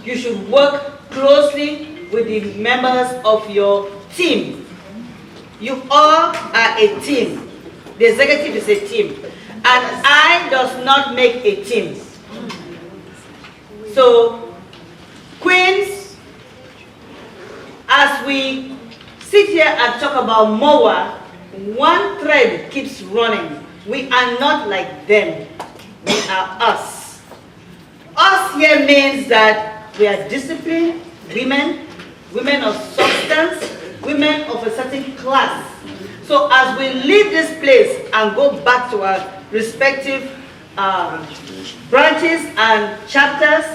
You should work closely with the members of your team. You all are a team. The executive is a team. And I does not make a team. So, Queens, as we sit here and talk about MOHWA, one thread keeps running. We are not like them. We are us. Us here means that we are disciplined women, women of substance, women of a certain class. So as we leave this place and go back to our respective branches and chapters,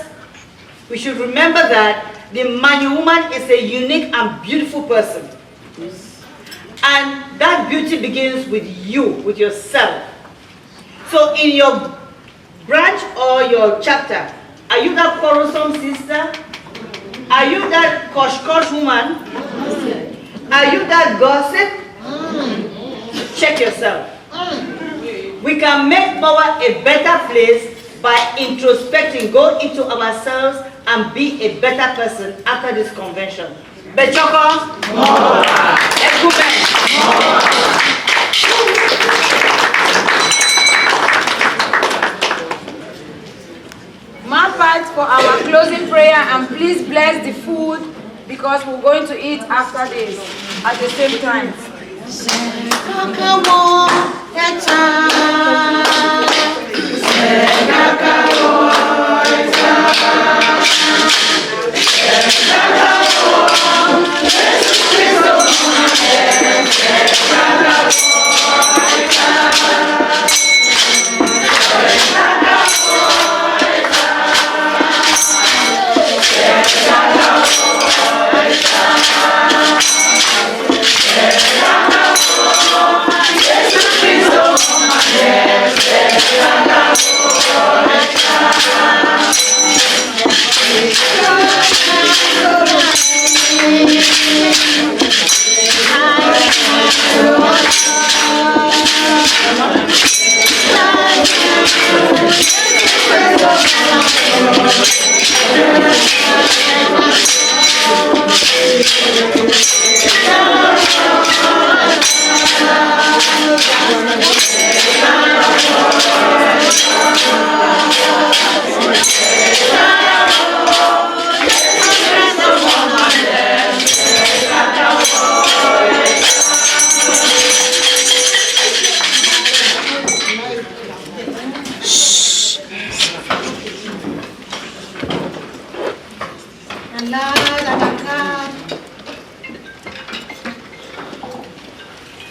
we should remember that the Manyu woman is a unique and beautiful person. And that beauty begins with you, with yourself. So in your branch or your chapter, are you that quarrelsome sister? Are you that kosh woman? Are you that gossip? Check yourself. We can make MOHWA a better place by introspecting, go into ourselves and be a better person after this convention. Bechoko, MOHWA. Ekumen, My part for our closing prayer, and please bless the food because we're going to eat after this at the same time.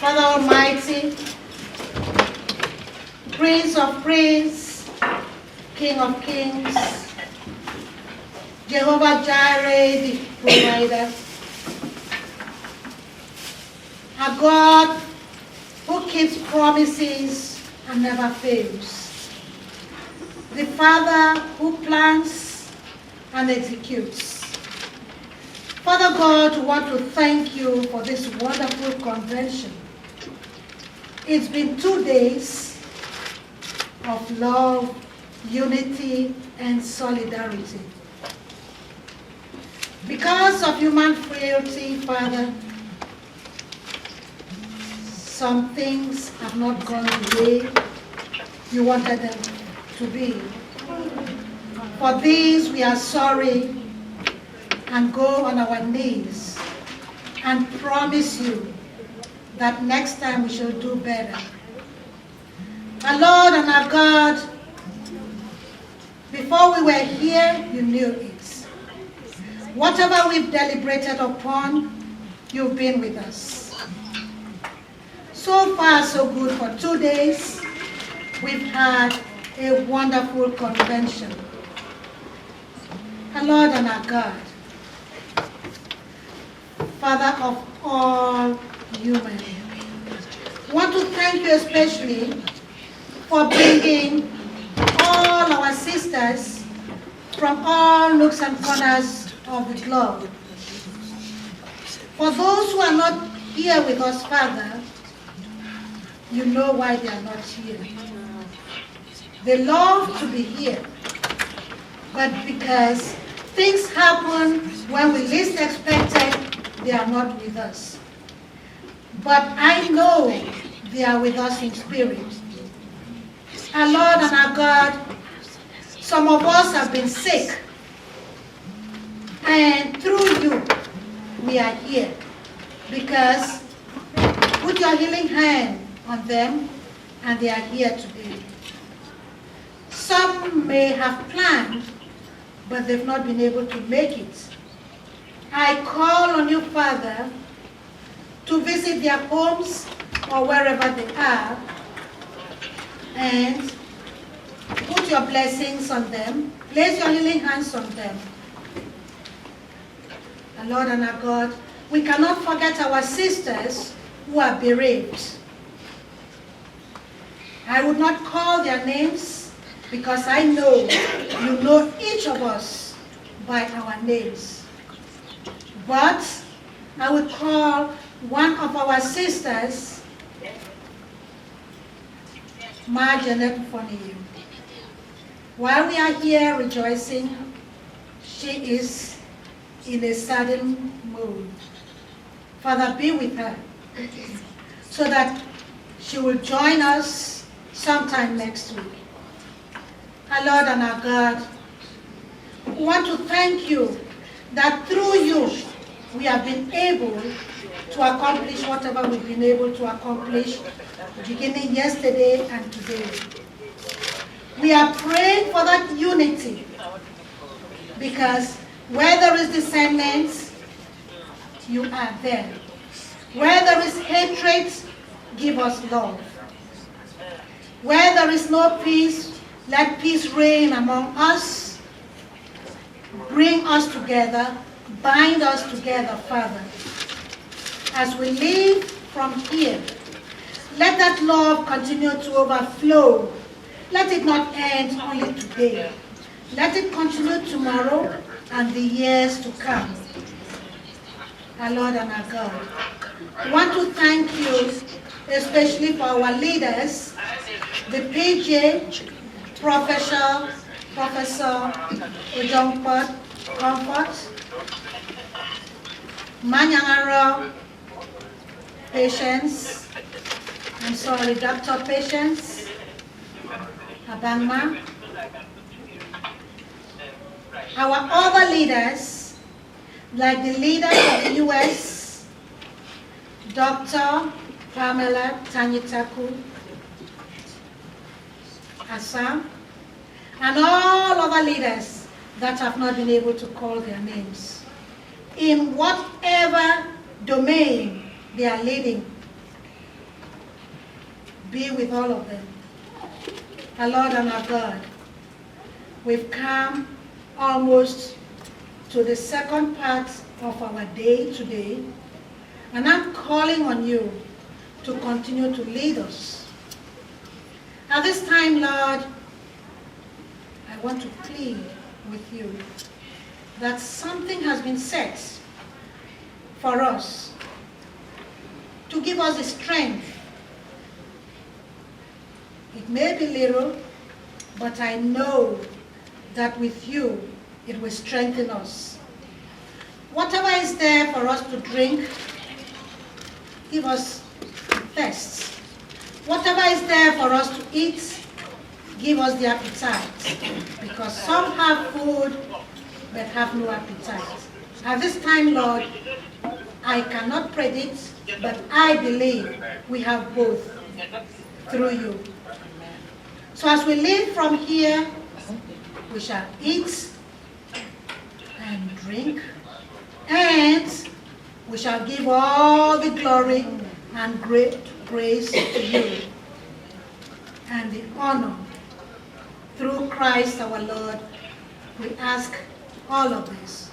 Father Almighty, Prince of Prince, King of Kings, Jehovah Jireh, the provider, a God who keeps promises and never fails, the Father who plans and executes. Father God, we want to thank you for this wonderful convention. It's been 2 days of love, unity, and solidarity. Because of human frailty, Father, some things have not gone the way you wanted them to be. For these, we are sorry and go on our knees and promise you that next time we shall do better. Our Lord and our God, before we were here, you knew it. Whatever we've deliberated upon, you've been with us. So far, so good. For 2 days, we've had a wonderful convention. Our Lord and our God, Father of all human, I want to thank you especially for bringing all our sisters from all nooks and corners of the globe. For those who are not here with us, Father, you know why they are not here. They love to be here, but because things happen when we least expected, they are not with us. But I know they are with us in spirit. Our Lord and our God, some of us have been sick, and through you, we are here. Because put your healing hand on them, and they are here today. Some may have planned, but they've not been able to make it. I call on you, Father, to visit their homes or wherever they are, and put your blessings on them. Place your healing hands on them. Our Lord and our God, we cannot forget our sisters who are bereaved. I would not call their names because I know you know each of us by our names. But I would call one of our sisters, Ma Janet Foniyu. While we are here rejoicing, she is in a saddened mood. Father, be with her so that she will join us sometime next week. Our Lord and our God, we want to thank you that through you we have been able to accomplish whatever we've been able to accomplish beginning yesterday and today. We are praying for that unity because where there is discernment, you are there. Where there is hatred, give us love. Where there is no peace, let peace reign among us. Bring us together, bind us together, Father. As we leave from here, let that love continue to overflow. Let it not end only today. Let it continue tomorrow and the years to come. Our Lord and our God, I want to thank you especially for our leaders, the PJ, Professor Ojongnkpot, Manyangharor, Patience, I'm sorry, Dr. Patience, Abangma, our other leaders, like the leader of the US, Dr. Pamela, Tanyitiku, Assam, and all other leaders that have not been able to call their names. In whatever domain they are leading, be with all of them. Our Lord and our God, we've come almost to the second part of our day today, and I'm calling on you to continue to lead us. At this time, Lord, I want to plead with you that something has been set for us to give us the strength. It may be little, but I know that with you, it will strengthen us. Whatever is there for us to drink, give us thirst. Whatever is there for us to eat, give us the appetite. Because some have food, but have no appetite. At this time, Lord, I cannot predict, but I believe we have both through you. So as we leave from here, we shall eat and drink, and we shall give all the glory and great praise to you and the honor. Through Christ our Lord, we ask all of this.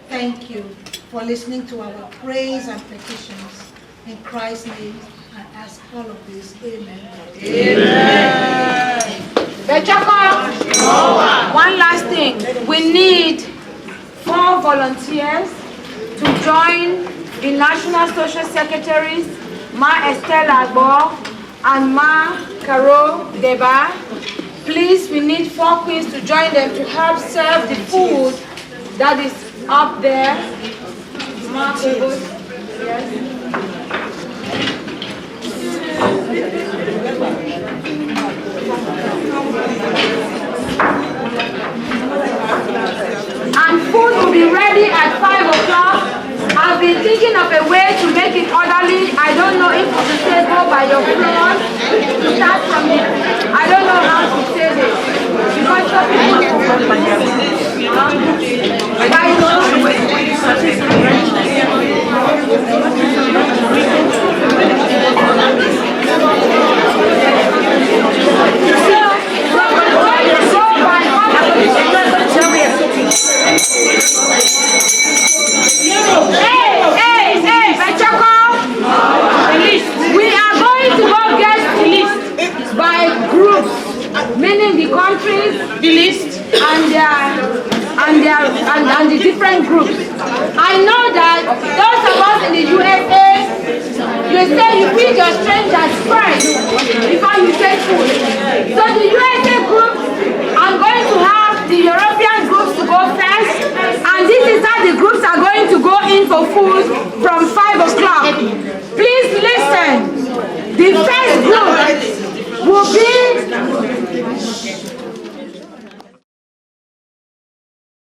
Thank you for listening to our praise and petitions. In Christ's name, I ask all of this. Amen. Amen. One last thing. We need 4 volunteers to join the National Social Secretaries, Ma Estelle Agbo and Ma Caro Deba. Please, we need 4 queens to join them to help serve the food that is up there. Ma, yes. And food will be ready at 5 o'clock. I've been thinking of a way to make it orderly. I don't know if to say go by your floor, to start from the, I don't know how to say this. Because some people different groups. I know that those of us in the USA, you say you feed your strangers first before you take food. So the USA group, I'm going to have the European groups to go first,